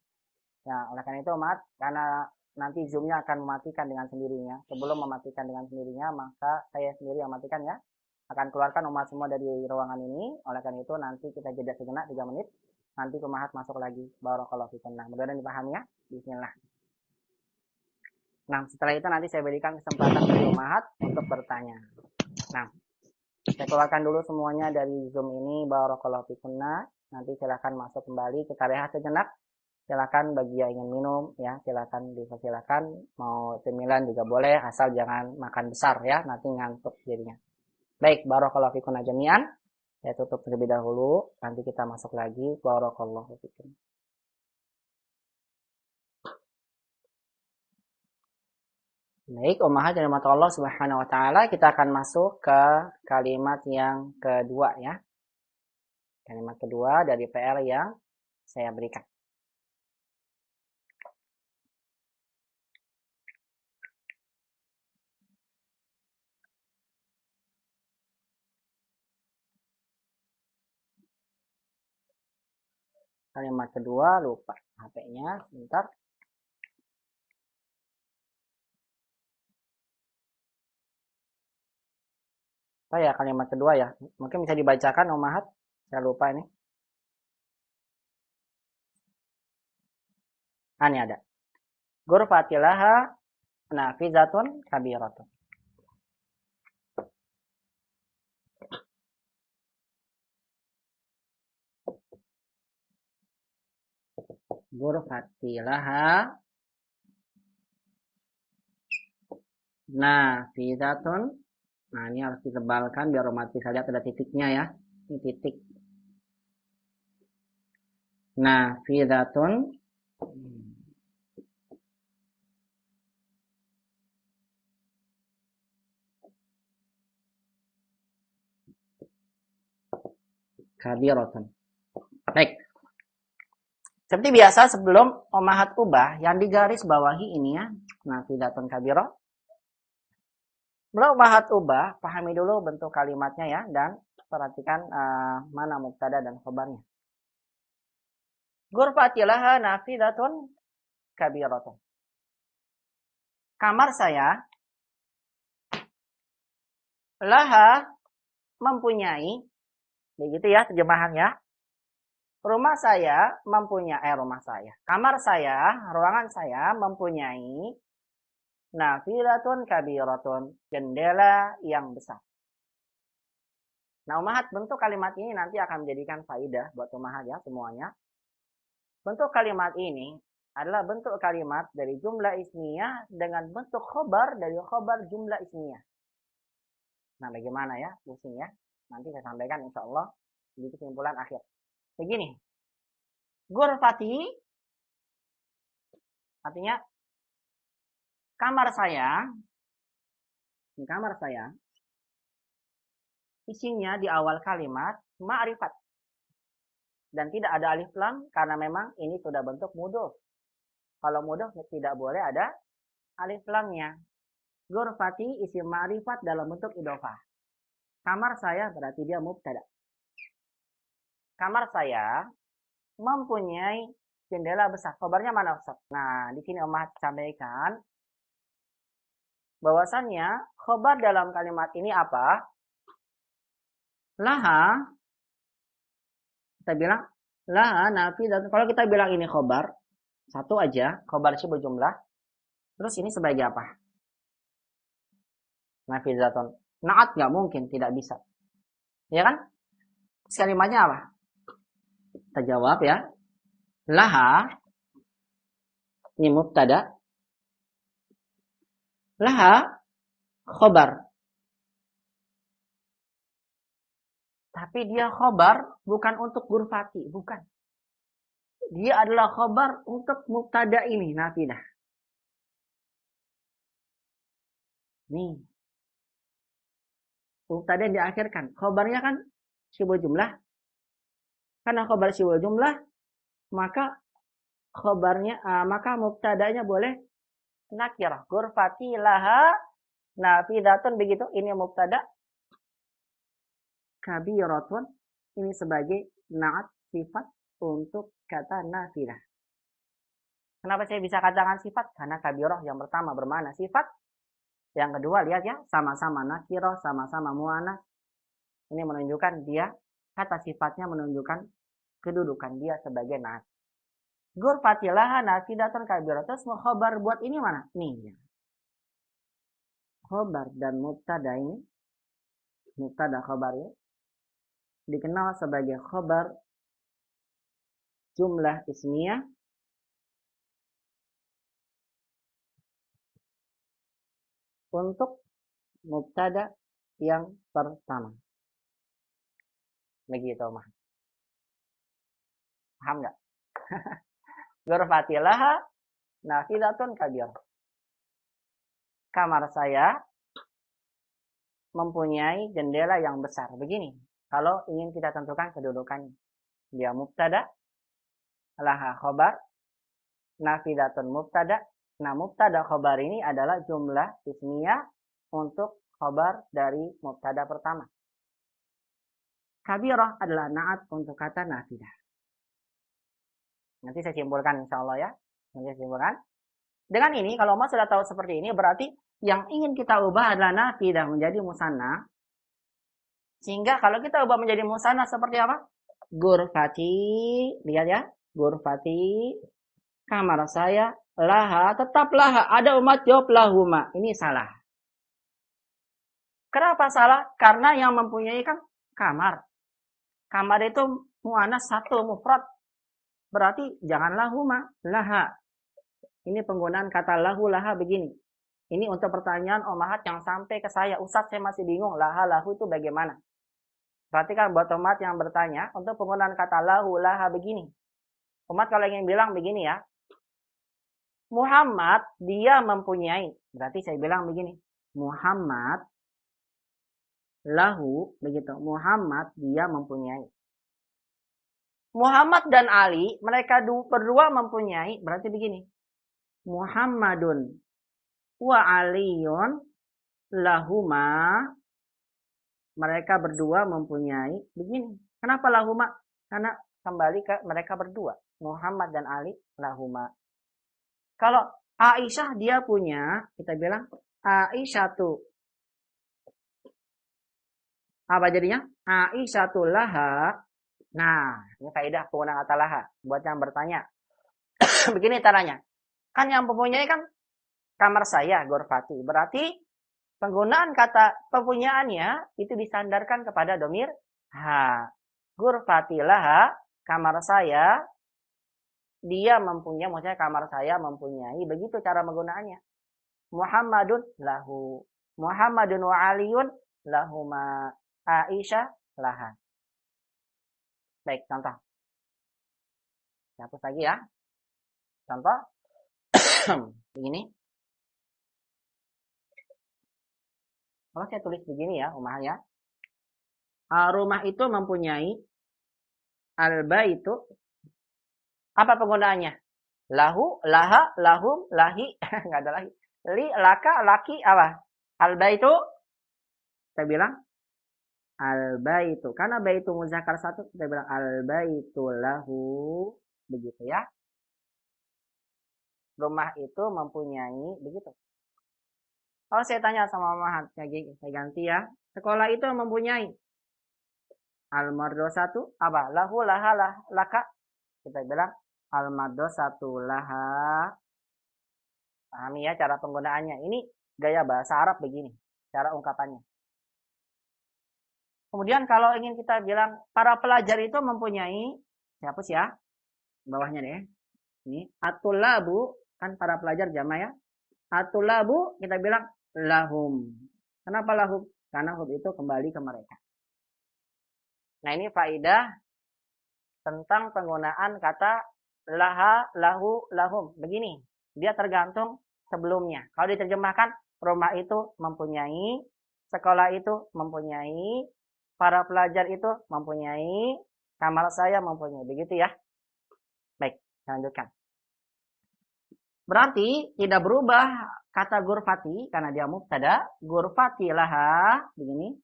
Speaker 1: Ya, oleh karena itu umat, karena nanti Zoom-nya akan mematikan dengan sendirinya. Sebelum mematikan dengan sendirinya, maka saya sendiri yang matikan ya. Akan keluarkan umat semua dari ruangan ini. Oleh karena itu nanti kita jeda sejenak 3 menit. Nanti umat masuk lagi. Barakallahu fikum. Nah, mudah-mudahan dipahami ya. Bismillah. Nah, setelah itu nanti saya berikan kesempatan bagi umat untuk bertanya. Nah, saya keluarkan dulu semuanya dari Zoom ini. Barakallahu fikum. Nanti silakan masuk kembali. Kita rehat sejenak. Silakan bagi yang ingin minum ya, silakan dipersilakan. Mau cemilan juga boleh, asal jangan makan besar ya, nanti ngantuk jadinya. Baik, barakallahu fikum jami'an. Saya tutup terlebih dahulu, nanti kita masuk lagi. Barakallahu fikum. Baik, ummahat dan mata Allah Subhanahu wa taala, kita akan masuk ke kalimat yang kedua ya. Kalimat kedua dari PR yang saya berikan. Kalimat kedua, lupa HP-nya, sebentar. Oh ya, kalimat kedua ya. Mungkin bisa dibacakan, Ummahat. Saya lupa ini. Ini ada. Ghurfatilaha nafizatun kabiratun. Ghurfatilaha nafizatun. Nah, ini harus ditebalkan biar umat bisa lihat ada titiknya ya. Ini titik. Nafizatun. Kabiratun. Baik. Seperti biasa sebelum ummahat ubah yang digaris bawahi ini ya. Nafizatun kabirah. Sebelum ummahat ubah, pahami dulu bentuk kalimatnya ya dan perhatikan mana mubtada dan khabarnya. Ghurfatilaha nafizatun kabiratun. Kamar saya laha mempunyai, begitu ya terjemahannya. Rumah saya mempunyai rumah saya. Kamar saya, ruangan saya mempunyai nafilatun kabiratun, jendela yang besar. Nah, ummahat, bentuk kalimat ini nanti akan menjadikan faidah buat ummahat ya semuanya. Bentuk kalimat ini adalah bentuk kalimat dari jumlah ismiyah dengan bentuk khobar dari khobar jumlah ismiyah. Nah, bagaimana ya? Pusing ya. Nanti saya sampaikan insya Allah di kesimpulan akhir. Begini. Ghurfati artinya kamar saya. Ini kamar saya. Isinya di awal kalimat ma'rifat. Dan tidak ada alif lam karena memang ini sudah bentuk mudhof. Kalau mudhof tidak boleh ada alif lamnya. Ghurfati isim ma'rifat dalam bentuk idhofah. Kamar saya berarti dia mubtada. Kamar saya mempunyai jendela besar. Khabarnya mana Ustaz? Nah, di sini Umar sampaikan bahwasannya khabar dalam kalimat ini apa? Laha, kita bilang laha nafidatun. Kalau kita bilang ini khabar, satu aja, khabar sih berjumlah. Terus ini sebagai apa? Nafidatun. Naat nggak mungkin, tidak bisa. Ya kan? Kalimatnya apa? Kita jawab ya. Laha, ini mubtada. Laha, khobar. Tapi dia khobar bukan untuk ghurfati, bukan. Dia adalah khobar untuk mubtada ini, nafidah. Nih. Mubtada yang diakhirkan. Khobarnya kan syibul jumlah. Karena khobar syibul jumlah, maka khobarnya, maka mubtadanya boleh nakirah. Ghurfati laha nafidatun, begitu. Ini mubtada. Kabiratun, ini sebagai naat sifat untuk kata nafidah. Kenapa saya bisa katakan sifat? Karena kabirah yang pertama bermakna sifat. Yang kedua, lihat ya, sama-sama nakirah, sama-sama mu'annas. Ini menunjukkan dia, kata sifatnya menunjukkan kedudukan dia sebagai naat. Ghurfati laha nafidatun kabiratun. Terus khobar buat ini mana? Nih. Khobar dan mubtada ini, mubtada khobar ini, dikenal sebagai khobar jumlah ismiyah untuk mubtada yang pertama. Begitu, mah. Paham nggak? Ghurfati laha nafidatun kabirah. Kamar saya mempunyai jendela yang besar. Begini, kalau ingin kita tentukan kedudukannya. Dia mubtada, laha khobar, nafidatun mubtada. Nah, mubtada khobar ini adalah jumlah ismiyah untuk khobar dari mubtada pertama. Kabirah adalah naat untuk kata nafidah. Nanti saya simpulkan insya Allah ya. Nanti saya simpulkan. Dengan ini, kalau Mas sudah tahu seperti ini, berarti yang ingin kita ubah adalah nafidah menjadi musanna. Sehingga kalau kita ubah menjadi musanna seperti apa? Ghurfati, lihat ya. Ghurfati, kamar saya, laha, tetap laha. Ada umat jawab lahuma. Ini salah. Kenapa salah? Karena yang mempunyai kan kamar. Kamar itu mu'annas satu, mufrad. Berarti jangan lahuma, laha. Ini penggunaan kata lahu, laha begini. Ini untuk pertanyaan ummahat yang sampai ke saya. Ustaz, saya masih bingung. Laha, lahu itu bagaimana? Perhatikan buat umat yang bertanya. Untuk penggunaan kata lahu, laha begini. Umat kalau ingin bilang begini ya. Muhammad, dia mempunyai. Berarti saya bilang begini. Muhammad, lahu, begitu. Muhammad, dia mempunyai. Muhammad dan Ali, mereka berdua mempunyai. Berarti begini. Muhammadun wa Aliyun lahuma, mereka berdua mempunyai begini. Kenapa lahuma? Karena kembali ke mereka berdua, Muhammad dan Ali lahuma. Kalau Aisyah dia punya, kita bilang Aisyatu, apa jadinya? Aisyatu laha. Nah, ini kaidah penggunaan kata laha buat yang bertanya. Begini caranya. Kan yang mempunyai kan kamar saya, ghurfati. Berarti penggunaan kata pempunyaannya itu disandarkan kepada domir ha. Ghurfatilaha, kamar saya, dia mempunyai, maksudnya kamar saya mempunyai, begitu cara menggunakannya. Muhammadun lahu, Muhammadun wa Aliyun lahuma, Aisyah laha. Baik, contoh. Hapus lagi ya. Contoh. Begini. Kalau saya tulis begini ya, Umar ya. Rumah itu mempunyai al-baitu. Apa penggunaannya? Lahu, laha, lahum, lahi. Enggak ada lahi. Li, laka, laki, apa? Al-baitu. Kita bilang al-baitu. Karena baitu muzakkar satu, kita bilang al-baitu lahu. Begitu ya. Rumah itu mempunyai, begitu. Kalau saya tanya sama Mahat, saya ganti ya. Sekolah itu mempunyai al-madrasatu apa? Lahu, laha, laka. Kita bilang al-madrasatu laha. Pahami ya cara penggunaannya. Ini gaya bahasa Arab begini, cara ungkapannya. Kemudian kalau ingin kita bilang para pelajar itu mempunyai, saya hapus ya. Bawahnya deh. Ini at-tullabu, kan para pelajar jama ya. At-tullabu kita bilang lahum. Kenapa lahum? Karena hum itu kembali ke mereka. Nah, ini faedah tentang penggunaan kata laha, lahu, lahum. Begini, dia tergantung sebelumnya. Kalau diterjemahkan, rumah itu mempunyai, sekolah itu mempunyai, para pelajar itu mempunyai, kamar saya mempunyai. Begitu ya. Baik, lanjutkan. Berarti tidak berubah kata ghurfati karena dia mubtada. Ghurfati laha, begini.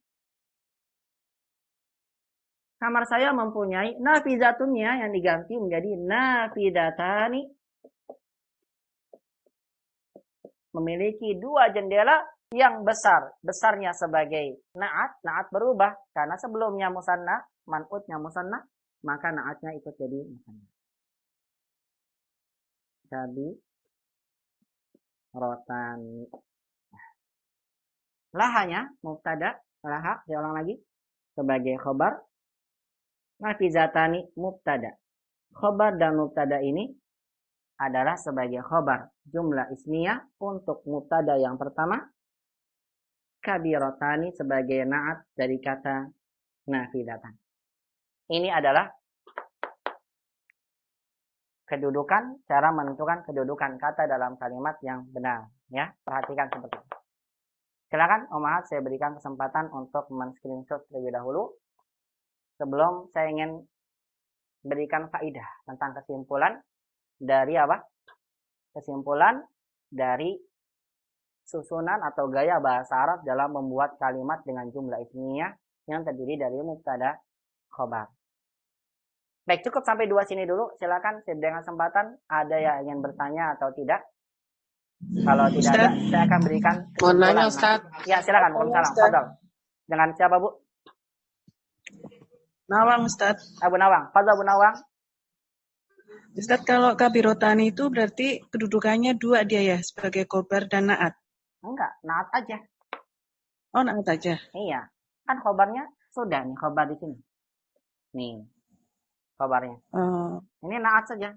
Speaker 1: Kamar saya mempunyai nafizatunnya yang diganti menjadi nafidatani. Memiliki dua jendela yang besar. Besarnya sebagai na'at. Na'at berubah karena sebelumnya musanna, man'utnya musanna, maka na'atnya ikut jadi musanna. Jadi rotani. Lahanya mubtada, laha, saya ulang lagi sebagai khobar. Nafizatani mubtada. Khobar dan mubtada ini adalah sebagai khobar jumlah ismiyah untuk mubtada yang pertama. Kabirotani sebagai na'at dari kata nafidatan. Ini adalah kedudukan, cara menentukan kedudukan kata dalam kalimat yang benar. Ya, perhatikan seperti itu. Silakan Om Ahad, saya berikan kesempatan untuk men-screenshot terlebih dahulu. Sebelum saya ingin berikan faidah tentang kesimpulan dari apa? Kesimpulan dari susunan atau gaya bahasa Arab dalam membuat kalimat dengan jumlah ismiyah yang terdiri dari mubtada, khobar. Baik, cukup sampai dua sini dulu. Silakan, saya berikan kesempatan. Ada yang ingin bertanya atau tidak? Kalau tidak ada, saya akan berikan kesimpulan.
Speaker 2: Mau nanya, Ustaz.
Speaker 1: Ya, silakan. Waalaikumsalam. Dengan siapa, Bu?
Speaker 2: Nawang, Ustaz.
Speaker 1: Abu Nawang. Fadhal Abu Nawang.
Speaker 2: Ustaz, kalau kabirotani itu berarti kedudukannya dua dia ya, sebagai khobar dan naat?
Speaker 1: Enggak, naat aja.
Speaker 2: Oh, naat aja.
Speaker 1: Iya. Kan khobarnya sudah nih, khobar di sini. Nih, khobarnya. Ini naat saja.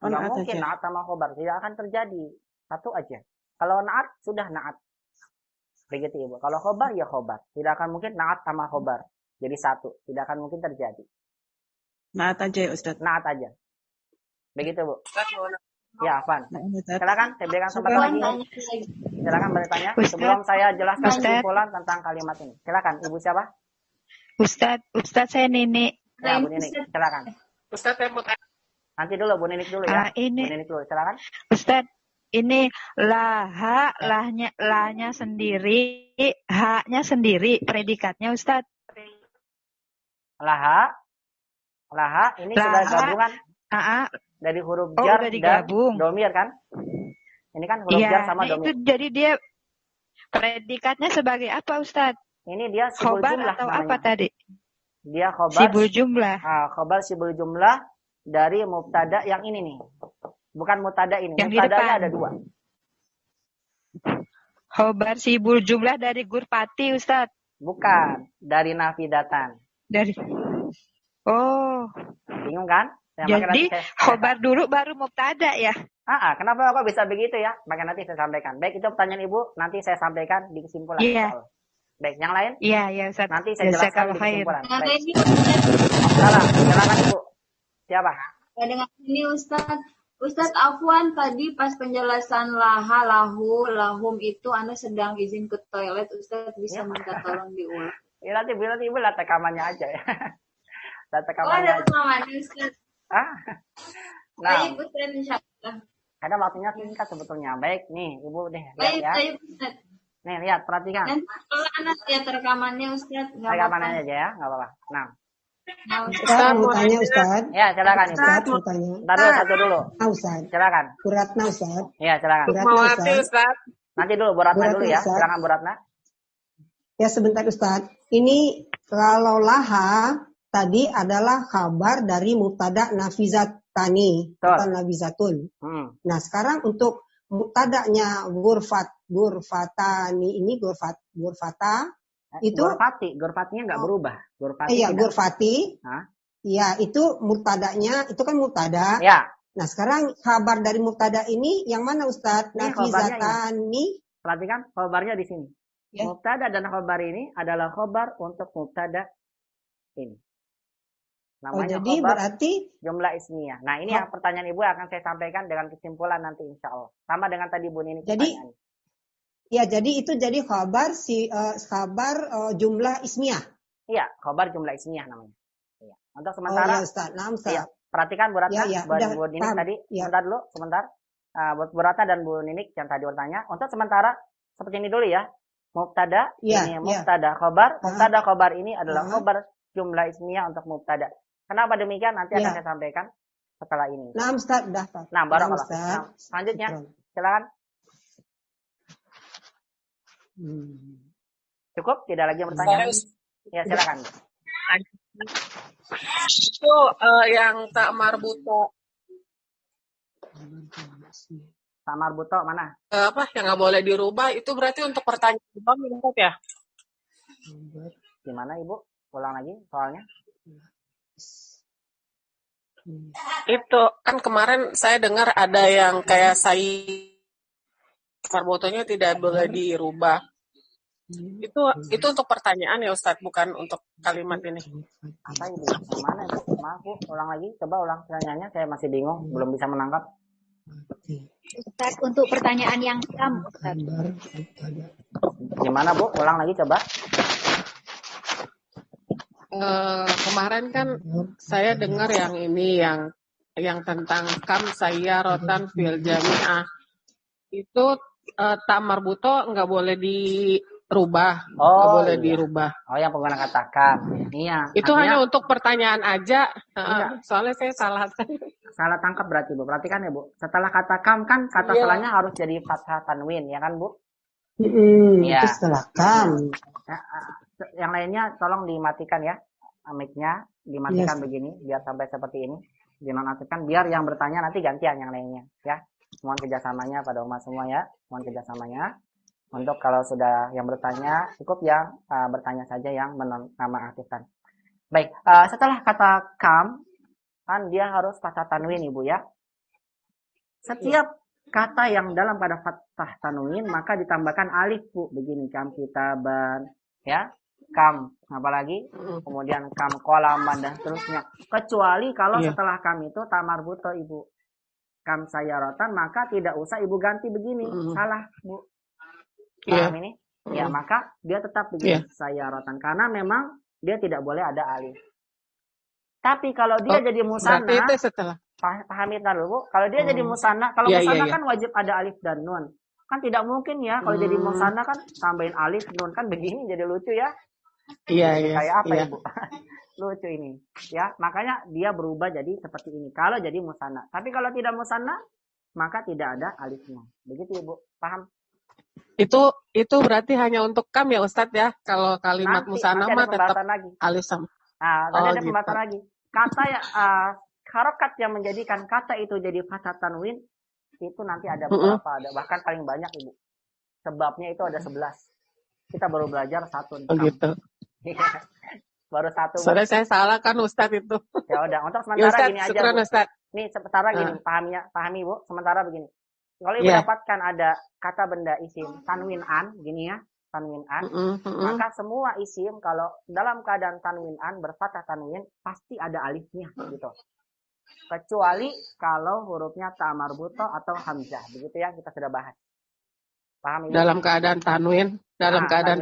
Speaker 1: Enggak mungkin naat sama khobar. Tidak akan terjadi. Satu aja. Kalau naat, sudah naat. Begitu, Ibu. Kalau khobar, ya khobar. Tidak akan mungkin naat sama khobar. Jadi satu. Tidak akan mungkin terjadi.
Speaker 2: Naat aja ya, Ustaz?
Speaker 1: Naat aja. Begitu, Bu. Ya, Afan. Silakan, saya berikan kesempatan lagi. Silakan bertanya. Sebelum saya jelaskan kesimpulan tentang kalimat ini. Silakan, Ibu siapa?
Speaker 3: Ustaz saya Nini.
Speaker 1: Ya, Bu Ninik. Silakan.
Speaker 2: Ustaz, saya mau tanya.
Speaker 1: Nanti dulu, Bu Ninik dulu ya. Bu Ninik dulu. Silakan.
Speaker 3: Ustaz, ini lahnya sendiri, haknya sendiri, predikatnya Ustaz.
Speaker 1: Laha ini sudah gabungan dari huruf jar dan domir kan? Ini kan huruf jar sama domir.
Speaker 3: Itu jadi dia predikatnya sebagai apa Ustaz?
Speaker 1: Ini dia sibul jumlah
Speaker 3: atau
Speaker 1: namanya.
Speaker 3: apa tadi?
Speaker 1: Dia khobar
Speaker 3: sibul jumlah.
Speaker 1: Khobar sibul jumlah dari mubtada yang ini nih. Bukan mubtada ini.
Speaker 3: Yang
Speaker 1: mubtadanya ada dua.
Speaker 3: Khobar sibul jumlah dari Gurpati, Ustaz.
Speaker 1: Bukan, dari nafidatan.
Speaker 3: Dari Oh,
Speaker 1: Bingung kan? Ya, makanya
Speaker 3: jadi
Speaker 1: nanti saya
Speaker 3: khobar dulu baru mubtada ya?
Speaker 1: kenapa kok bisa begitu ya? Makanya nanti saya sampaikan. Baik, itu pertanyaan Ibu, nanti saya sampaikan di kesimpulan
Speaker 3: Iya.
Speaker 1: insyaallah. Baik, yang lain?
Speaker 3: Iya, Ustaz.
Speaker 1: Nanti saya jelaskan
Speaker 3: Jazakallah
Speaker 1: di
Speaker 3: khair.
Speaker 1: kesimpulan.
Speaker 4: Nah,
Speaker 1: Baik.
Speaker 4: ini Ustaz,
Speaker 1: Salah, silakan Ibu. Siapa?
Speaker 4: dengan ini Ustaz. Ustaz Afwan tadi pas penjelasan laha, lahu, lahum itu Anda sedang izin ke toilet. Ustaz bisa
Speaker 1: Ya.
Speaker 4: minta tolong diulang.
Speaker 1: Ya, nanti Ibu lihat rekamannya aja ya. Lihat
Speaker 4: Oh,
Speaker 1: rekamannya
Speaker 4: ada
Speaker 1: aja.
Speaker 4: rekamannya Ustaz.
Speaker 1: Nah,
Speaker 4: Baik Ustaz, insyaallah.
Speaker 1: ada waktunya singkat sebetulnya. Baik, nih Ibu deh lihat
Speaker 4: Baik,
Speaker 1: ya.
Speaker 4: baik Ustaz.
Speaker 1: Nih, lihat, perhatikan.
Speaker 4: Nanti kalau Anda lihat rekamannya Ustaz, nggak
Speaker 1: Rekamannya
Speaker 4: apa-apa.
Speaker 1: aja ya, nggak apa-apa. Nah,
Speaker 4: Nah,
Speaker 5: Ustaz mau tanya Ustaz.
Speaker 1: ya silakan Ibu.
Speaker 5: Ustaz mau tanya.
Speaker 1: Ntar dulu satu dulu.
Speaker 5: Ah, Ustaz.
Speaker 1: Silakan.
Speaker 5: Bu Ratna Ustaz.
Speaker 1: Iya, silakan.
Speaker 5: Bu Ratna Ustaz.
Speaker 1: Nanti dulu Bu Ratna
Speaker 5: Bu Ratna,
Speaker 1: dulu ya.
Speaker 5: Ustaz.
Speaker 1: Silakan Bu Ratna.
Speaker 5: Ya sebentar Ustaz. Ini kalau laha tadi adalah kabar dari mubtada nafizatani
Speaker 1: Betul.
Speaker 5: atau nafizatun. Nah sekarang untuk mubtadanya gurfatani ini gurfata itu
Speaker 1: Gurfatinya nggak berubah. Gurfati
Speaker 5: iya
Speaker 1: tidak.
Speaker 5: gurfati.
Speaker 1: Hah?
Speaker 5: Iya itu mubtadanya itu kan mubtada.
Speaker 1: Ya,
Speaker 5: Nah sekarang kabar dari mubtada ini yang mana Ustaz?
Speaker 1: Ini khabarnya
Speaker 5: Nafizatani.
Speaker 1: perhatikan khobarnya di sini.
Speaker 5: Ya.
Speaker 1: Mubtada dan khobar ini adalah khobar untuk mubtada ini.
Speaker 5: Oh
Speaker 1: Namanya
Speaker 5: jadi
Speaker 1: khobar
Speaker 5: berarti
Speaker 1: jumlah ismiyah. Nah, ini yang pertanyaan Ibu akan saya sampaikan dengan kesimpulan nanti insya Allah. Sama dengan tadi Bu Nini
Speaker 5: Jadi,
Speaker 1: pertanyaan.
Speaker 5: ya jadi itu jadi kabar jumlah ismiyah.
Speaker 1: Iya, khobar jumlah ismiyah namanya. Iya. Untuk
Speaker 5: Oh
Speaker 1: sementara
Speaker 5: ya Ustaz. Nah, Ustaz.
Speaker 1: iya, perhatikan Bu Ratna,
Speaker 5: Ya,
Speaker 1: Bu
Speaker 5: udah,
Speaker 1: Ninik
Speaker 5: paham.
Speaker 1: tadi.
Speaker 5: Ya.
Speaker 1: Sebentar. Buat Bu Ratna dan Bu Ninik yang tadi bertanya. Untuk sementara seperti ini dulu ya. Mubtada,
Speaker 5: Ya,
Speaker 1: ini
Speaker 5: ya.
Speaker 1: mubtada khobar.
Speaker 5: Ah.
Speaker 1: Mubtada khobar ini adalah
Speaker 5: Ah.
Speaker 1: khobar jumlah ismiyah untuk mubtada. Kenapa demikian? Nanti akan
Speaker 5: Ya.
Speaker 1: saya sampaikan setelah ini.
Speaker 5: Nah, Ustaz dah Pak.
Speaker 1: Nah, barakallah.
Speaker 5: Ustaz.
Speaker 1: Nah, selanjutnya,
Speaker 5: Syukran.
Speaker 1: silakan. Cukup? Tidak lagi yang bertanya? Ya, silakan.
Speaker 6: Itu yang tak marbuto
Speaker 1: Pak Marbuto mana?
Speaker 6: apa yang nggak boleh dirubah itu berarti untuk pertanyaan doang ya?
Speaker 1: Gimana Ibu? Ulang lagi soalnya.
Speaker 6: Itu kan kemarin saya dengar ada yang kayak marbutonya tidak boleh dirubah. Itu untuk pertanyaan ya Ustadz, bukan untuk kalimat ini.
Speaker 1: Apa Ibu? Yang mana Ibu? Maaf Bu, ulang lagi. Coba ulang pertanyaannya. Saya masih bingung, belum bisa menangkap.
Speaker 7: Ustaz, untuk pertanyaan yang sama, Ustaz.
Speaker 1: Gimana Bu? Ulang lagi coba.
Speaker 6: Kemarin kan saya dengar yang ini yang tentang kam saya rotan fil jami'ah itu tak marbuto nggak boleh dirubah, nggak boleh
Speaker 1: iya.
Speaker 6: dirubah.
Speaker 1: Oh, yang pengguna katakan. Iya.
Speaker 6: Itu
Speaker 1: artinya
Speaker 6: hanya untuk pertanyaan aja.
Speaker 1: Iya.
Speaker 6: Soalnya saya salah.
Speaker 1: salah tangkap berarti Bu. Perhatikan ya Bu. Setelah kata kam kan kata
Speaker 6: Iya.
Speaker 1: setelahnya harus jadi fathah tanwin, ya kan Bu?
Speaker 5: Itu
Speaker 1: Iya.
Speaker 5: setelah kam.
Speaker 1: Nah, yang lainnya tolong dimatikan ya. Mic-nya dimatikan
Speaker 5: Yes.
Speaker 1: begini biar sampai seperti ini. Dinonaktifkan biar yang bertanya nanti gantian yang lainnya ya. Mohon kerjasamanya pada umat semua ya. Mohon kerjasamanya. Untuk kalau sudah yang bertanya cukup yang bertanya saja yang menonaktifkan. Baik, setelah kata kam kan dia harus fathah tanwin Ibu ya. Setiap kata yang dalam pada fathah tanwin maka ditambahkan alif Bu. Begini kam kitaban ya. Kam apalagi kemudian kam kolaman dan seterusnya. Kecuali kalau
Speaker 6: Iya.
Speaker 1: setelah kam itu tamarbuto Ibu. Kam sayaratan maka tidak usah Ibu ganti begini. Salah Bu.
Speaker 6: Iya.
Speaker 1: Paham ini? Ya, maka dia tetap begini
Speaker 6: Iya.
Speaker 1: sayaratan karena memang dia tidak boleh ada alif. Tapi kalau dia jadi musanna,
Speaker 6: Berarti itu setelah.
Speaker 1: pahami dulu Bu. Kalau dia jadi musanna, kalau
Speaker 6: Iya,
Speaker 1: musanna
Speaker 6: iya,
Speaker 1: kan wajib ada alif dan nun. Kan tidak mungkin ya kalau jadi musanna kan tambahin alif nun kan begini jadi lucu ya.
Speaker 6: Iya, iya.
Speaker 1: Kayak apa
Speaker 6: Iya.
Speaker 1: Ibu? Lucu ini. Ya, makanya dia berubah jadi seperti ini. Kalau jadi musanna. Tapi kalau tidak musanna, maka tidak ada alifnya. Begitu Ibu. Paham?
Speaker 6: Itu berarti hanya untuk kam ya Ustadz ya. Kalau kalimat
Speaker 1: Nanti
Speaker 6: musanna
Speaker 1: ada
Speaker 6: mah tetap
Speaker 1: pembahasan lagi.
Speaker 6: alif sama.
Speaker 1: Nah, nanti
Speaker 6: Oh,
Speaker 1: ada
Speaker 6: gitu.
Speaker 1: pembahasan lagi. Kata ya, harokat yang menjadikan kata itu jadi fathah tanwin itu nanti ada beberapa, ada bahkan paling banyak Ibu. sebabnya itu ada 11. Kita baru belajar 1 nih.
Speaker 6: Oh gitu.
Speaker 1: Baru 1.
Speaker 6: Soalnya saya salah kan Ustadz itu.
Speaker 1: Ya udah, untuk
Speaker 6: Ya
Speaker 1: sementara
Speaker 6: Ustadz,
Speaker 1: gini aja,
Speaker 6: syukran
Speaker 1: Bu.
Speaker 6: Ustadz.
Speaker 1: Nih sementara gini, pahami Bu, sementara begini. Kalau Ibu dapatkan ada kata benda isim tanwin an, gini ya, tanwin an, maka semua isim kalau dalam keadaan tanwin an berfathah tanwin pasti ada alifnya gitu. Kecuali kalau hurufnya ta marbutoh atau hamzah, begitu ya, kita sudah bahas. Paham ini?
Speaker 6: Dalam keadaan tanwin,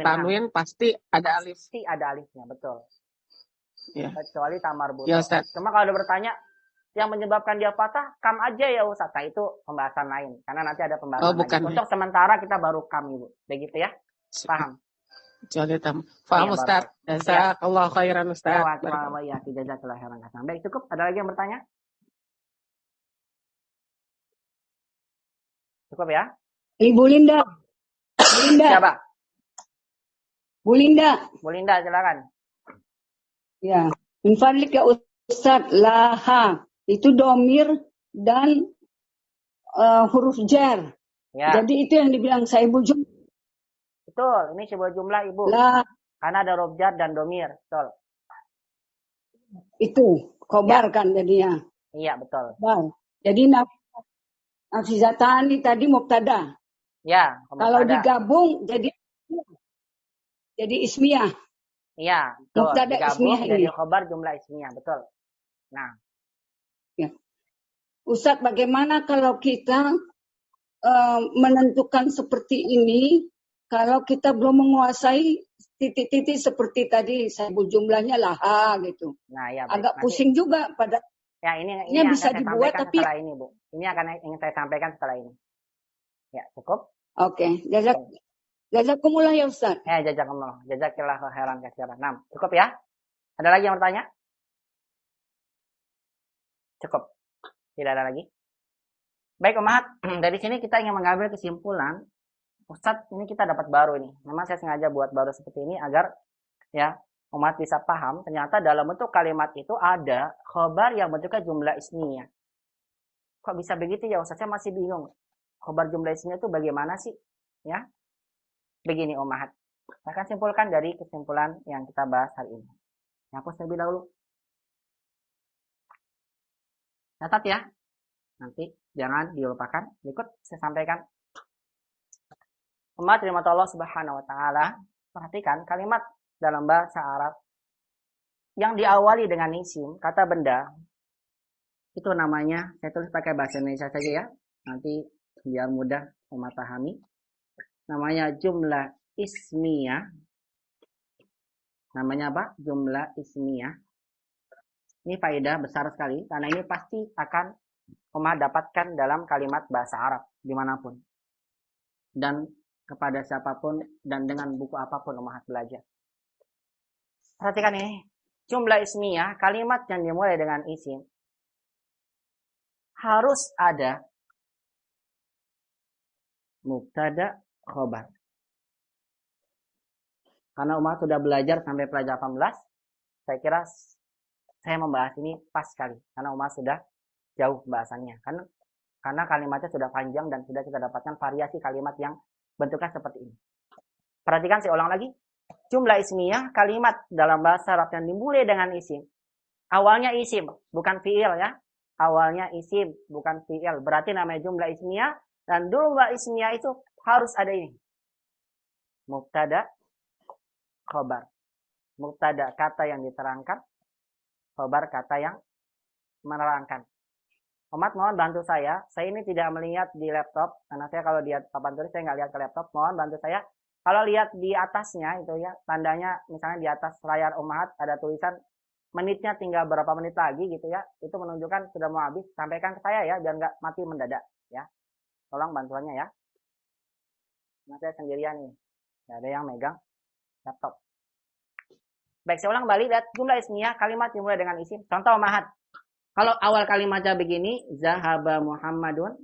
Speaker 6: tanwin pasti ada alif.
Speaker 1: Pasti ada alifnya, betul.
Speaker 6: Ya.
Speaker 1: Kecuali ta marbutoh.
Speaker 6: Ya, Ustaz.
Speaker 1: Cuma kalau ada bertanya yang menyebabkan dia patah, kam aja ya Ustaz. Nah, itu pembahasan lain. Karena nanti ada pembahasan
Speaker 6: bukan.
Speaker 1: lagi. Untuk sementara kita baru kam, Ibu. Begitu ya? Paham?
Speaker 6: Paham Ustaz. Jazakallahu khairan Ustaz.
Speaker 1: Ya, jazakallahu khairan. Baik, cukup. Ada lagi yang bertanya? Cukup ya?
Speaker 5: Ibu Linda.
Speaker 1: Siapa?
Speaker 5: Bu Linda.
Speaker 1: Bu Linda, silakan.
Speaker 5: Ya. Infadlik ya Ustaz, laha. Itu domir dan huruf jar.
Speaker 1: Ya.
Speaker 5: Jadi itu yang dibilang saibul jumlah.
Speaker 1: Betul, ini sebuah jumlah Ibu. Karena ada huruf jar dan domir, betul.
Speaker 5: Itu, khobar kan jadinya.
Speaker 1: Iya, betul.
Speaker 5: Khobar. Jadi nafizatani tadi mubtada.
Speaker 1: Ya,
Speaker 5: kalau digabung jadi ismiyah.
Speaker 1: Iya, betul.
Speaker 5: Mubtada
Speaker 1: Digabung
Speaker 5: ismiyah
Speaker 1: jadi
Speaker 5: ini.
Speaker 1: khobar jumlah ismiyah, betul. Nah.
Speaker 5: Ya. Ustadz, bagaimana kalau kita menentukan seperti ini, kalau kita belum menguasai titik-titik seperti tadi, saibul jumlahnya laha gitu.
Speaker 1: Nah, ya,
Speaker 5: agak pusing juga pada.
Speaker 1: Ya, ini
Speaker 5: bisa dibuat tapi
Speaker 1: setelah ini, Bu. Ini ingin saya sampaikan setelah ini. Ya, cukup?
Speaker 5: Oke. Jazakumullah ya Ustaz.
Speaker 1: Ya, jazakumullah. Jazakillahu khairan katsiran. Nah, cukup ya? Ada lagi yang bertanya? Cukup. Tidak ada lagi. Baik, Umat. Dari sini kita ingin mengambil kesimpulan. Ustadz, ini kita dapat baru ini. Memang saya sengaja buat baru seperti ini agar ya umat bisa paham. Ternyata dalam bentuk kalimat itu ada khobar yang bentuknya jumlah ismiyah. Kok bisa begitu ya Ustadz? Saya masih bingung. Khobar jumlah ismiyah itu bagaimana sih? Ya, begini Umat. Saya akan simpulkan dari kesimpulan yang kita bahas hari ini. Yang aku terlebih dahulu. Catat ya. Nanti jangan dilupakan. Berikut saya sampaikan. Umat rahmat Allah Subhanahu wa taala, perhatikan kalimat dalam bahasa Arab yang diawali dengan isim, kata benda. Itu namanya, saya tulis pakai bahasa Indonesia saja ya. Nanti biar mudah umat pahami. Namanya jumlah ismiyah. Namanya apa? Jumlah ismiyah. Ini faedah besar sekali karena ini pasti akan umat dapatkan dalam kalimat bahasa Arab dimanapun. Dan kepada siapapun dan dengan buku apapun umat belajar. Perhatikan ini, jumlah ismiyah, kalimat yang dimulai dengan isim harus ada mubtada khobar. Karena umat sudah belajar sampai pelajaran 18, saya kira saya membahas ini pas sekali karena umat sudah jauh bahasannya. Karena kalimatnya sudah panjang dan sudah kita dapatkan variasi kalimat yang bentuknya seperti ini. Perhatikan, saya ulang lagi. Jumlah ismiyah, kalimat dalam bahasa Arab yang dimulai dengan isim. Awalnya isim, bukan fi'il ya. Awalnya isim, bukan fi'il. Berarti namanya jumlah ismiyah. Dan jumlah ismiyah itu harus ada ini. Mubtada, khobar. Mubtada, kata yang diterangkan. Khobar, kata yang menerangkan. Umat mohon bantu saya ini tidak melihat di laptop, karena saya kalau lihat papan tulis saya nggak lihat ke laptop, mohon bantu saya. Kalau lihat di atasnya itu ya, tandanya misalnya di atas layar umat ada tulisan menitnya tinggal berapa menit lagi gitu ya, itu menunjukkan sudah mau habis, sampaikan ke saya ya, biar nggak mati mendadak ya. Tolong bantuannya ya. Nah, saya sendirian nih, nggak ada yang megang laptop. Baik, saya ulang kembali, lihat jumlah ismiyah, kalimat dimulai dengan isim. Contoh Mahat. Kalau awal kalimatnya begini, zahaba Muhammadun,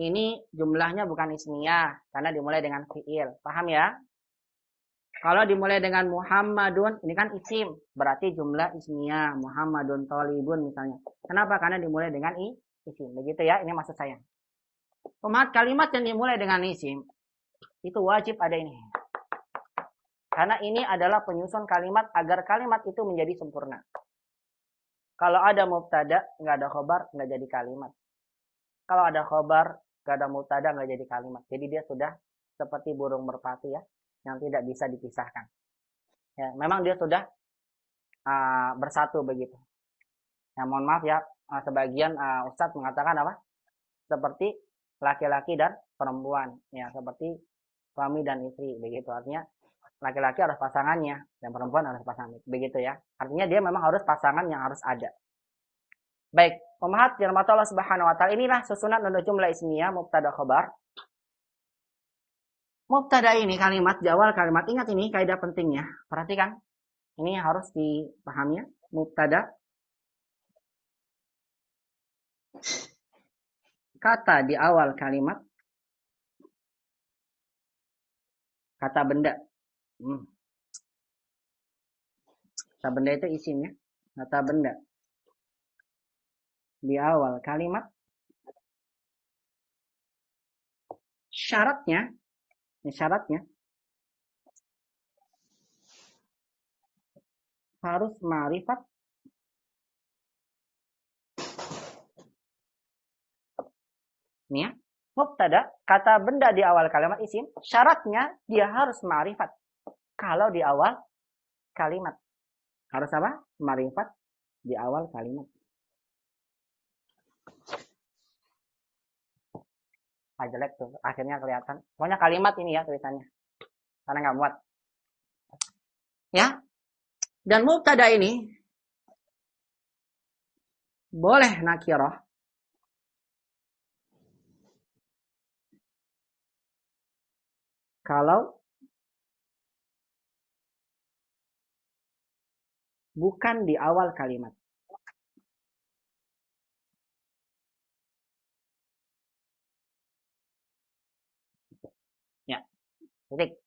Speaker 1: ini jumlahnya bukan ismiyah, karena dimulai dengan fi'il. Paham ya? Kalau dimulai dengan Muhammadun, ini kan isim, berarti jumlah ismiyah. Muhammadun tolibun misalnya. Kenapa? Karena dimulai dengan isim. Begitu ya, ini maksud saya. Kalimat yang dimulai dengan isim, Itu wajib ada ini. Karena ini adalah penyusun kalimat agar kalimat itu menjadi sempurna. Kalau ada mubtada, nggak ada khobar, nggak jadi kalimat. Kalau ada khobar, nggak ada mubtada, nggak jadi kalimat. Jadi dia sudah seperti burung merpati ya, yang tidak bisa dipisahkan. Ya, memang dia sudah bersatu begitu. Ya, mohon maaf ya, sebagian Ustadz mengatakan apa? Seperti laki-laki dan perempuan. Ya, seperti suami dan istri begitu. Artinya laki-laki harus pasangannya dan perempuan harus pasangan. Begitu ya. Artinya dia memang harus pasangan yang harus ada. Baik, ummahat dirahmati Allah Subhanahu wa taala, inilah susunan untuk jumlah ismiyah mubtada khabar. Mubtada ini kalimat di awal kalimat, ingat ini kaidah pentingnya. Perhatikan. Ini harus dipahami ya. Mubtada kata di awal kalimat, kata benda. Kata benda itu isimnya. Kata benda di awal kalimat. Syaratnya, ini syaratnya harus ma'rifat ini ya. Mubtada, kata benda di awal kalimat isim, syaratnya dia harus ma'rifat. Kalau di awal kalimat. Harus apa? Ma'rifat di awal kalimat. Jelek tuh, akhirnya kelihatan. Pokoknya kalimat ini ya tulisannya. Karena nggak muat. Ya. Dan mubtada ini boleh nakirah. Kalau bukan di awal kalimat. Ya, titik.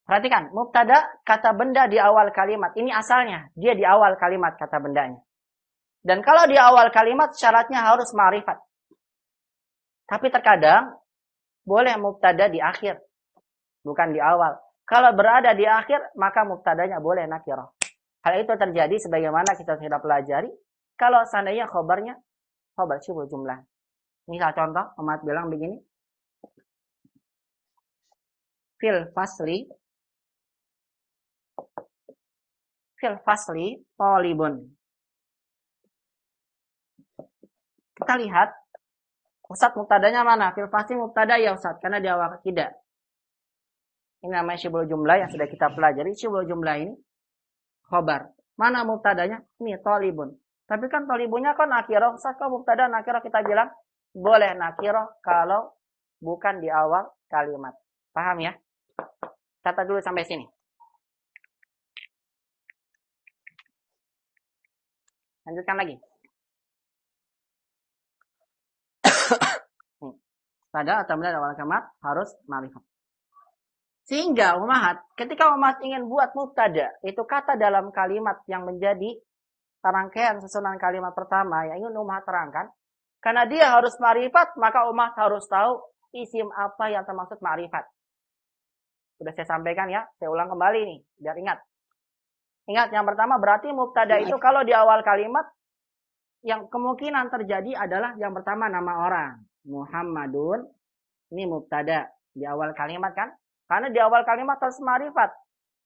Speaker 1: Perhatikan, mubtada kata benda di awal kalimat. Ini asalnya, dia di awal kalimat kata bendanya. Dan kalau di awal kalimat syaratnya harus ma'rifat. Tapi terkadang boleh mubtada di akhir, bukan di awal. Kalau berada di akhir, maka mubtadanya boleh nakirah. Hal itu terjadi sebagaimana kita sudah pelajari. Kalau seandainya khobarnya, khobar syibul jumlah. Misal contoh, Muhammad bilang begini. Fil fasli thalibun. Kita lihat, Ustadz mubtadanya mana? Fil fasli mubtada ya Ustadz, karena di awal tidak. Ini namanya syibul jumlah yang sudah kita pelajari. Syibul jumlah ini khobar. Mana mubtadanya? Ini thalibun. Tapi kan thalibunnya kan nakirah. Ustadz kalau mubtada nakirah kita bilang boleh nakirah kalau bukan di awal kalimat. Paham ya? Catat dulu sampai sini. Lanjutkan lagi. Pada atau benda awal kalimat harus ma'rifat. Sehingga ummahat, ketika ummahat ingin buat mubtada, itu kata dalam kalimat yang menjadi rangkaian susunan kalimat pertama yang ingin ummahat terangkan, karena dia harus ma'rifat, maka ummahat harus tahu isim apa yang termaksud ma'rifat. Sudah saya sampaikan ya, saya ulang kembali nih, biar ingat. Ingat, yang pertama berarti mubtada itu kalau di awal kalimat, yang kemungkinan terjadi adalah yang pertama nama orang. Muhammadun, ini mubtada di awal kalimat kan? Karena di awal kalimat harus ma'rifat.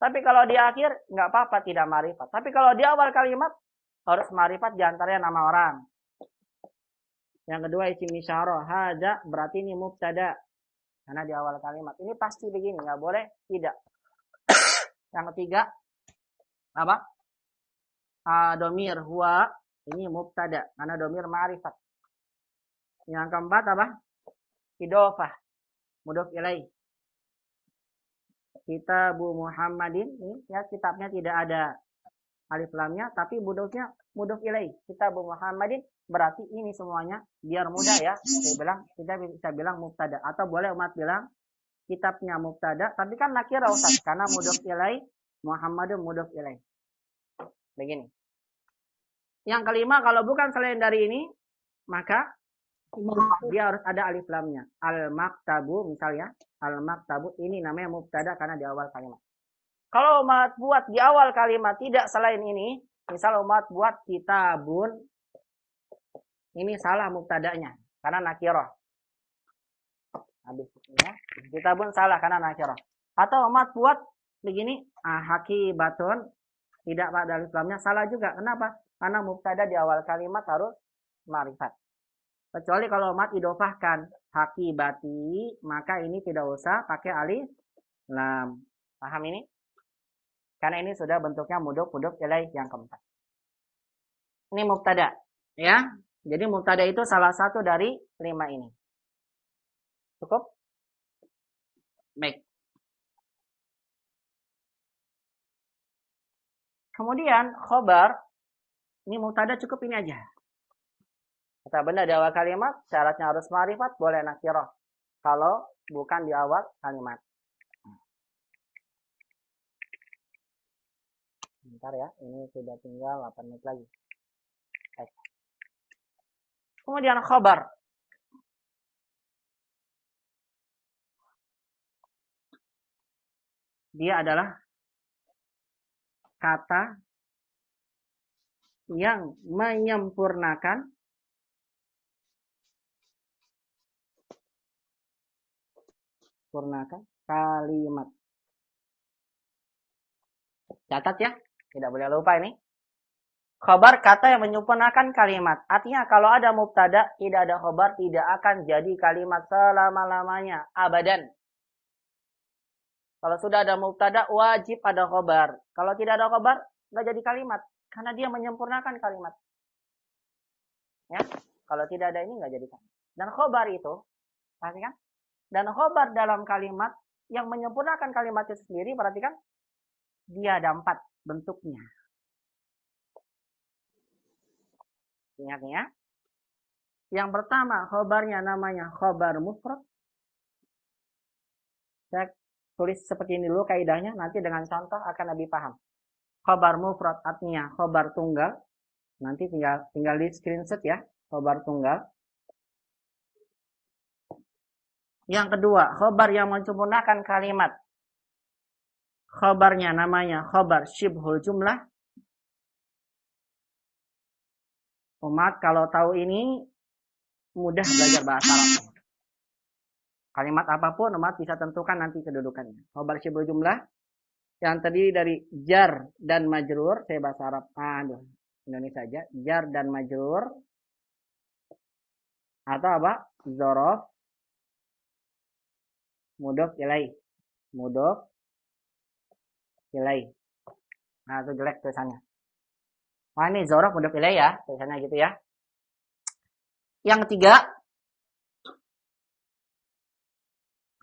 Speaker 1: Tapi kalau di akhir, nggak apa-apa tidak ma'rifat. Tapi kalau di awal kalimat, harus ma'rifat diantaranya nama orang. Yang kedua isim isyarah. Hada berarti ini mubtada. Karena di awal kalimat. Ini pasti begini, nggak boleh tidak. Yang ketiga, apa? Domir huwa, ini mubtada. Karena domir ma'rifat. Yang keempat apa? Idofah. Mudhof ilaih. Kitabu Muhammadin. Ini ya kitabnya tidak ada alif lamnya. Tapi mudhofnya mudhof ilaih. Kitabu Muhammadin. Berarti ini semuanya biar mudah ya. Kita bisa bilang mubtada. Atau boleh umat bilang kitabnya mubtada. Tapi kan nakirah Ustaz. Karena mudhof ilaih. Muhammadun mudhof ilaih. Begini. Yang kelima, kalau bukan selain dari ini, maka dia harus ada alif lamnya. Al-maktabu misalnya, al-maktabu ini namanya mubtada karena di awal kalimat. Kalau umat buat di awal kalimat tidak selain ini, misal umat buat kitabun, ini salah mubtadanya karena nakirah. Habis ya. Kitabun salah karena nakirah. Atau umat buat begini, hakibatun tidak pada alif lamnya, salah juga. Kenapa? Karena mubtada di awal kalimat harus ma'rifat. Kecuali kalau umat idofahkan hakibati, maka ini tidak usah pakai alif lam. Paham ini? Karena ini sudah bentuknya mudhof ilaih yang keempat. Ini mubtada, ya. Jadi mubtada itu salah satu dari 5 ini. Cukup? Baik. Kemudian khobar, ini mubtada cukup ini aja. Kata benda di awal kalimat, syaratnya harus ma'rifat, boleh nakirah. Kalau bukan di awal kalimat. Bentar ya, ini sudah tinggal 8 menit lagi. Baik. Kemudian khobar. Dia adalah kata yang menyempurnakan kalimat. Catat ya, tidak boleh lupa ini. Khobar kata yang menyempurnakan kalimat. Artinya kalau ada mubtada, tidak ada khobar, tidak akan jadi kalimat selama-lamanya. Abadan. Kalau sudah ada mubtada, wajib ada khobar. Kalau tidak ada khobar, nggak jadi kalimat. Karena dia menyempurnakan kalimat. Ya, kalau tidak ada ini nggak jadi kalimat. Dan khobar itu, perhatikan. Dan khobar dalam kalimat yang menyempurnakan kalimat itu sendiri, perhatikan. Dia ada 4 bentuknya. Ingat ya. Yang pertama, khobarnya namanya khobar mufrad. Saya tulis seperti ini dulu kaidahnya, nanti dengan contoh akan lebih paham. Khobar mufrad artinya khobar tunggal. Nanti tinggal di screenshot ya, khobar tunggal. Yang kedua, khobar yang menyempurnakan kalimat. Khobarnya namanya khobar syibhul jumlah. Umat kalau tahu ini mudah belajar bahasa Arab. Kalimat apapun umat bisa tentukan nanti kedudukannya. Khobar syibhul jumlah yang terdiri dari jar dan majrur, saya bahasa Arab. Indonesia saja. Jar dan majrur atau apa? Dzaraf, mudhof ilaih. Mudhof ilaih. Nah, itu jelek tulisannya. Wah, ini dzaraf mudhof ilaih ya, tulisannya gitu ya. Yang ketiga,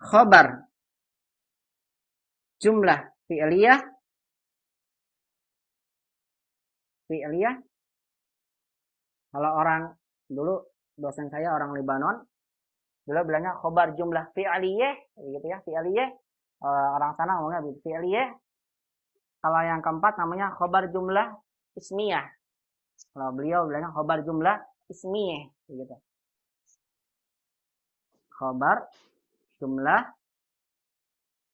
Speaker 1: khobar jumlah fi'liyah. Kalau orang dulu dosen saya orang Lebanon, dulu bilangnya khobar jumlah fi'liyah, gitu ya, fi'liyah. Orang sana ngomongnya fi'liyah. Kalau yang keempat namanya khobar jumlah ismiyah. Kalau beliau bilangnya khobar jumlah ismiyah, gitu. Khobar jumlah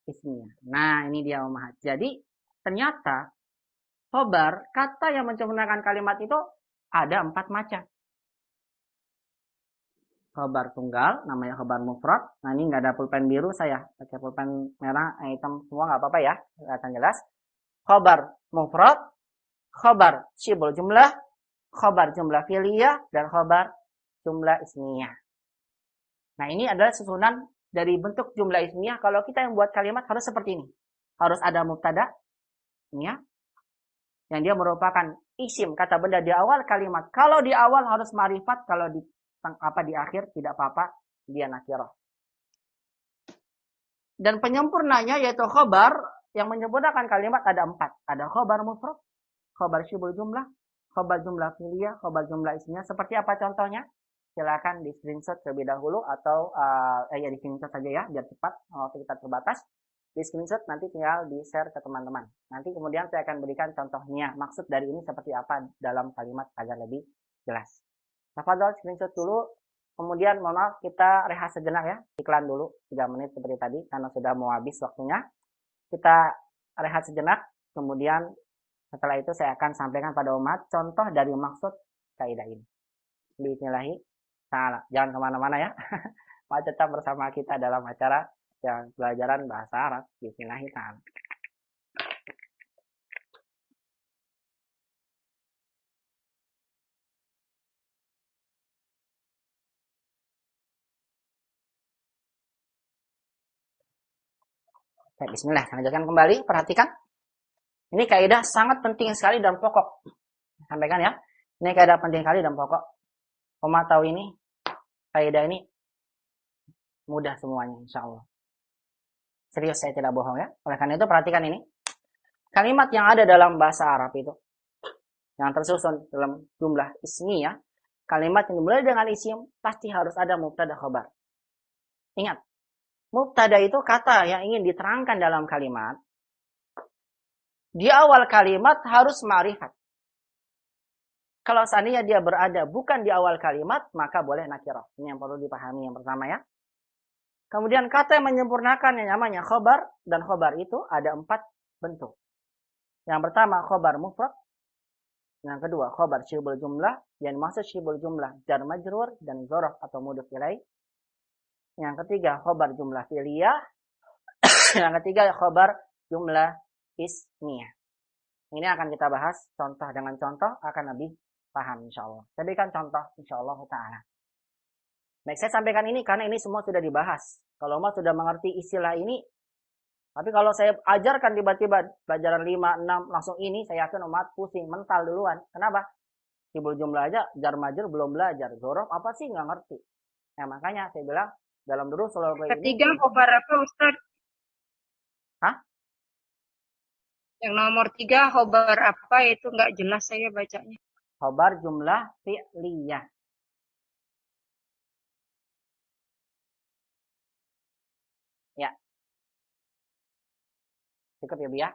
Speaker 1: ismiyah. Nah, ini dia umahat. Jadi, ternyata khobar, kata yang menyempurnakan kalimat itu ada 4 macam. Khobar tunggal, namanya khobar mufrad. Nah, ini nggak ada pulpen biru saya. Pakai pulpen merah, hitam semua nggak apa-apa ya. Kelihatan jelas. Khobar mufrad, khobar syibhul jumlah, khobar jumlah fi'liyah, dan khobar jumlah ismiyah. Nah, ini adalah susunan dari bentuk jumlah ismiyah. Kalau kita yang buat kalimat harus seperti ini. Harus ada mubtada, ya, yang dia merupakan isim, kata benda di awal kalimat. Kalau di awal harus ma'rifat, kalau di akhir tidak apa-apa, dia nakirah. Dan penyempurnanya yaitu khobar yang menyempurnakan kalimat ada 4. Ada khobar mufrad, khobar syibhul jumlah, khobar jumlah fi'liyah, khobar jumlah ismiyah. Seperti apa contohnya? Silakan di screenshot terlebih dahulu atau di screenshot saja ya, biar cepat, waktu kita terbatas. Di screenshot nanti tinggal di share ke teman-teman. Nanti kemudian saya akan berikan contohnya. Maksud dari ini seperti apa dalam kalimat agar lebih jelas. Tafadhol screenshot dulu Kemudian mohon maaf kita rehat sejenak ya. Iklan dulu 3 menit seperti tadi karena sudah mau habis waktunya. Kita rehat sejenak. Kemudian setelah itu saya akan sampaikan pada umat contoh dari maksud kaidah ini. Bismillahi ta'ala. Jangan kemana-mana ya. Mau tetap bersama kita dalam acara yang pelajaran bahasa Arab. Bismillahi ta'ala. Bismillah, lanjutkan kembali, perhatikan. Ini kaidah sangat penting sekali dan pokok. Sampaikan ya. Ini kaidah penting sekali dan pokok. Umat tahu ini, kaidah ini mudah semuanya, insya Allah. Serius, saya tidak bohong ya. Oleh karena itu, perhatikan ini. Kalimat yang ada dalam bahasa Arab itu, yang tersusun dalam jumlah ismiyah, kalimat yang dimulai dengan isim, pasti harus ada mubtada khobar. Ingat. Mubtada itu kata yang ingin diterangkan dalam kalimat. Di awal kalimat harus ma'rifat. Kalau seandainya dia berada bukan di awal kalimat, maka boleh nakirah. Ini yang perlu dipahami yang pertama ya. Kemudian kata yang menyempurnakan yang namanya khobar. Dan khobar itu ada 4 bentuk. Yang pertama khobar mufrad. Yang kedua khobar syibul jumlah. Yang maksud syibul jumlah jar majrur dan dzaraf atau mudhof ilaih. Yang ketiga, khobar jumlah fi'liyah. Yang ketiga, khobar jumlah ismiyah. Ini akan kita bahas contoh dengan contoh, akan lebih paham insyaAllah. Saya berikan contoh insyaAllah ta'ala. Baik, saya sampaikan ini karena ini semua sudah dibahas. Kalau umat sudah mengerti istilah ini, tapi kalau saya ajarkan tiba-tiba pelajaran 5, 6, langsung ini, saya yakin umat pusing, mental duluan. Kenapa? Syibul jumlah aja, jar majrur belum belajar. Dzaraf apa sih? Nggak ngerti. Nah, makanya saya bilang, dalam dulu selalu ini.
Speaker 8: Ketiga khobar apa Ustaz?
Speaker 1: Hah?
Speaker 8: Yang nomor 3 khobar apa itu nggak jelas saya bacanya.
Speaker 1: Khobar jumlah fi'liyah. Ya. Cukup ya, Bu ya.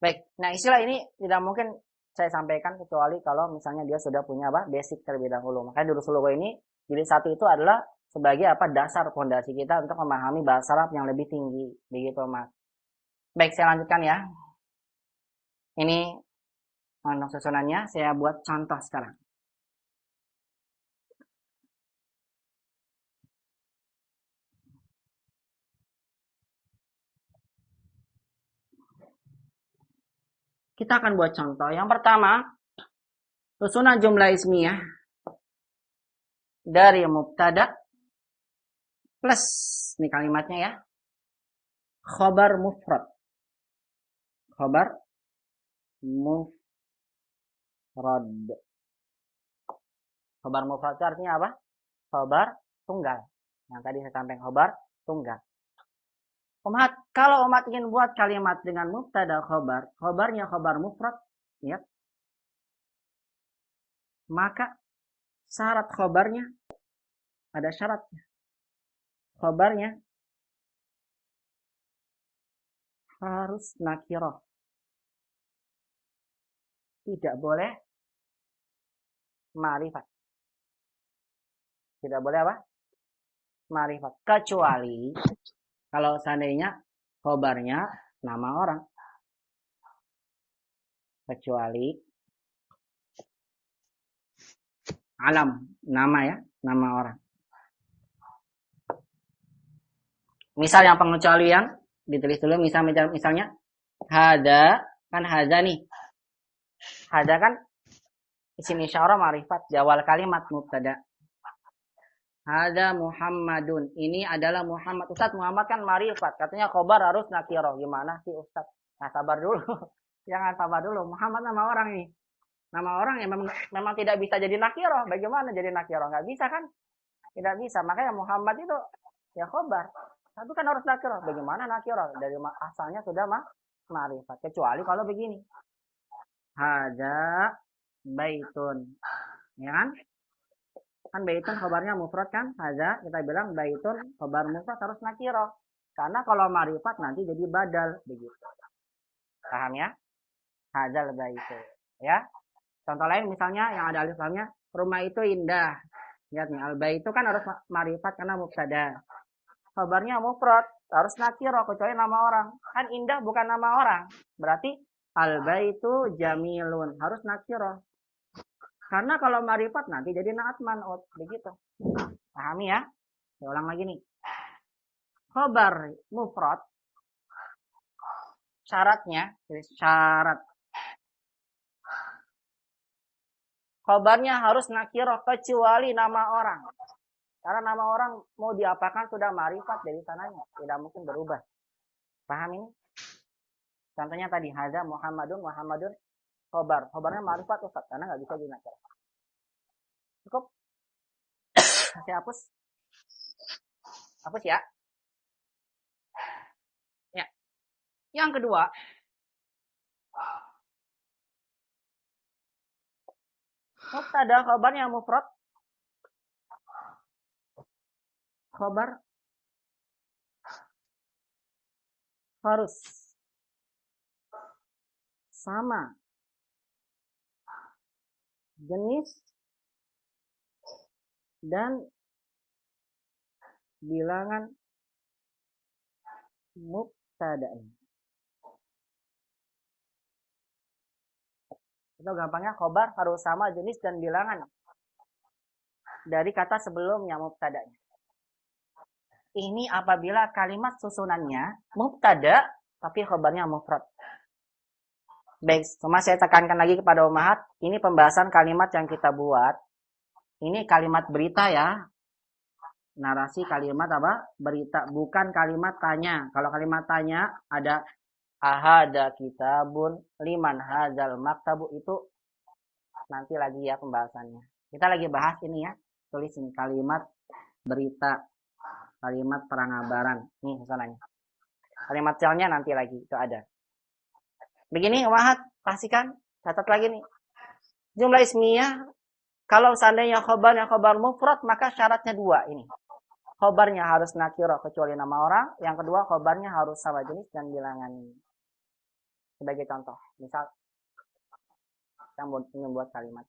Speaker 1: Baik, nah istilah ini tidak mungkin saya sampaikan kecuali kalau misalnya dia sudah punya apa? Basic terlebih dahulu. Makanya Durusul Lugha ini jilid 1 itu adalah sebagai apa? Dasar fondasi kita untuk memahami bahasa Arab yang lebih tinggi. Begitu, Mas. Baik, saya lanjutkan ya. Ini untuk susunannya saya buat contoh sekarang. Kita akan buat contoh. Yang pertama, susunan jumlah ismiyah dari mubtada plus ini kalimatnya ya. Khobar mufrad. Khobar mufrad. Khobar mufrad itu artinya apa? Khobar tunggal. Yang tadi saya sampaikan khobar tunggal. Umat, kalau umat ingin buat kalimat dengan mubtada khobar, khobarnya khobar mufrad, ya. Maka syarat khobarnya ada syaratnya. Khobarnya harus nakirah. Tidak boleh ma'rifat. Tidak boleh apa? Ma'rifat. Kecuali kalau seandainya khobarnya nama orang. Kecuali alam, nama ya, nama orang. Misal yang pengecualian ditulis dulu, misalnya hada, kan hada nih. Hada kan isim isyarah ma'rifat di awal kalimat mubtada. Hada Muhammadun. Ini adalah Muhammad. Ustaz, Muhammad kan ma'rifat. Katanya khobar harus nakirah. Gimana sih Ustaz? Nah, sabar dulu. Jangan sabar dulu. Muhammad nama orang nih. Nama orang yang memang tidak bisa jadi nakirah. Bagaimana jadi nakirah? Nggak bisa kan? Tidak bisa. Makanya Muhammad itu ya khobar. Tapi kan harus nakirah. Bagaimana nakirah? Dari asalnya sudah ma'rifat. Kecuali kalau begini. Hada baitun. Ya kan? Kan baitun khobarnya mufrad kan? Hada kita bilang baitun khobar mufrad harus nakirah. Karena kalau ma'rifat nanti jadi badal. Begitu. Paham ya? Hadal baitun. Ya. Contoh lain misalnya yang ada alif lamnya. Rumah itu indah. Lihat nih, al-bai itu kan harus ma'rifat karena mubtada. Khabarnya mufrad, harus nakiro kecuali nama orang. Kan indah bukan nama orang. Berarti al-bai itu jamilun, harus nakiro. Karena kalau ma'rifat nanti jadi na'at man'ut, begitu. Pahami ya? Saya ulang lagi nih. Khabar mufrad, syaratnya, syarat. Khabarnya harus nakiro kecuali nama orang. Karena nama orang mau diapakan sudah ma'rifat dari sananya. Tidak mungkin berubah. Paham ini? Contohnya tadi. Hadza Muhammadun khobar. Khobarnya ma'rifat Ustaz. Karena nggak bisa dinakir. Cukup? Saya hapus. Hapus ya. Ya. Yang kedua. Mubtada khabarnya mufrad. Khabar harus sama jenis dan bilangan mubtada'nya. Itu gampangnya khabar harus sama jenis dan bilangan dari kata sebelumnya mubtada'nya. Ini apabila kalimat susunannya mubtada tapi khabarnya mufrad. Baik, cuma saya tekankan lagi kepada ummahat, ini pembahasan kalimat yang kita buat. Ini kalimat berita ya. Narasi kalimat apa? Berita, bukan kalimat tanya. Kalau kalimat tanya ada ahada kitabun liman hadzal maktabu, itu nanti lagi ya pembahasannya. Kita lagi bahas ini ya. Tulis ini kalimat berita. Kalimat perangabaran. Nih susunannya. Kalimat selnya nanti lagi. Itu ada. Begini, ummahat. Pastikan. Catat lagi nih. Jumlah ismiyah. Kalau seandainya khobarnya khobar mufrad, maka syaratnya dua ini. Khobarnya harus nakiro kecuali nama orang. Yang kedua, khobarnya harus sama jenis dan bilangan. Sebagai contoh. Misal. Kita ingin buat kalimat.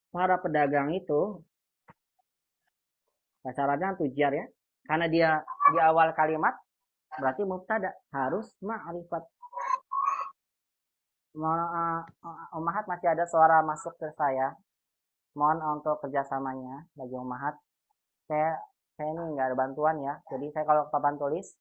Speaker 1: Para pedagang itu. Syaratnya tujar ya. Karena dia di awal kalimat berarti mubtada harus ma'rifat. Ummahat masih ada suara masuk ke saya. Mohon untuk kerjasamanya bagi ummahat. Saya ini nggak ada bantuan ya. Jadi saya kalau papan tulis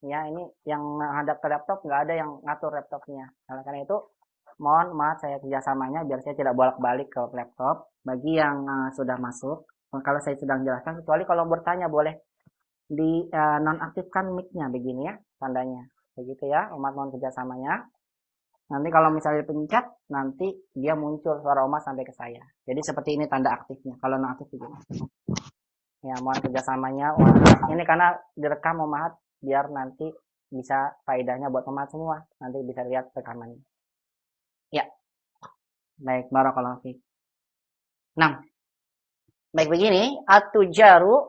Speaker 1: ya ini yang menghadap ke laptop nggak ada yang ngatur laptopnya. Karena itu mohon maaf saya kerjasamanya biar saya tidak bolak-balik ke laptop. Bagi yang sudah masuk. Kalau saya sedang jelaskan, kecuali kalau bertanya boleh di nonaktifkan mic-nya begini ya, tandanya. Begitu ya, umat mohon kerjasamanya. Nanti kalau misalnya pencet, nanti dia muncul suara umat sampai ke saya. Jadi seperti ini tanda aktifnya, kalau nonaktif begini. Ya, mohon kerjasamanya. Ini karena direkam umat, biar nanti bisa faedahnya buat umat semua. Nanti bisa lihat rekamannya. Ya, baik, barakallahu fiik. 6. Baik begini, at-tujaru,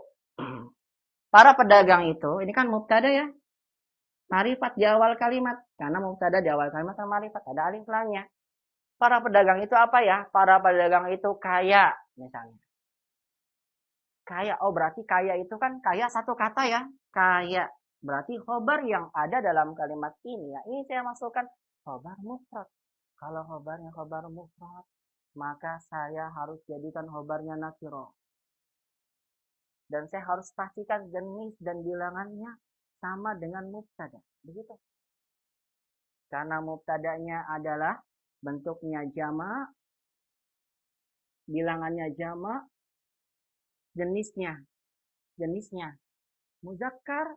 Speaker 1: para pedagang itu, ini kan mubtada ya. Ma'rifat di awal kalimat. Karena mubtada di awal kalimat sama ma'rifat, ada alif lamnya. Para pedagang itu apa ya? Para pedagang itu kaya, misalnya. Kaya, oh berarti kaya itu kan kaya satu kata ya. Kaya, berarti khobar yang ada dalam kalimat ini ya. Ini saya masukkan khobar mufrad. Kalau khobarnya khobar mufrad, maka saya harus jadikan khobarnya nakiro. Dan saya harus pastikan jenis dan bilangannya sama dengan mubtada. Begitu. Karena mubtadanya adalah bentuknya jama', bilangannya jama', jenisnya muzakkar,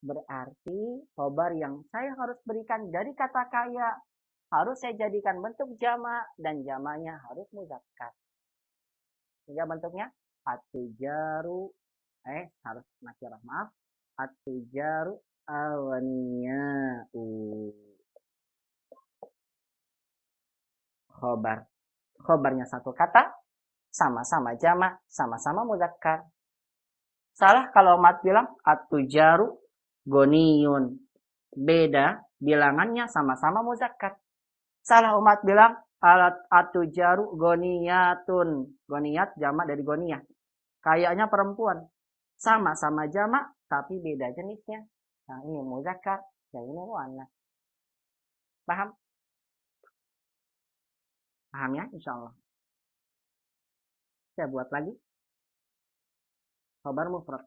Speaker 1: berarti khobar yang saya harus berikan dari kata kaya harus saya jadikan bentuk jama' dan jamanya harus muzakkar. Sehingga bentuknya at-tujaru harus nakirah, maaf. At-tujaru awaniya'u. Khobarnya satu kata, sama-sama jama', sama-sama muzakkar. Salah kalau umat bilang at-tujaru goniyun. Beda, bilangannya sama-sama muzakkar. Salah umat bilang Alat atujaru goniyatun. Goniyat jamak dari goniyah. Kayaknya perempuan. Sama-sama jamak, tapi beda jenisnya. Nah, ini muzakkar, yang ini muannas. Paham? Paham ya, insyaallah. Saya buat lagi. Khabar mufrad.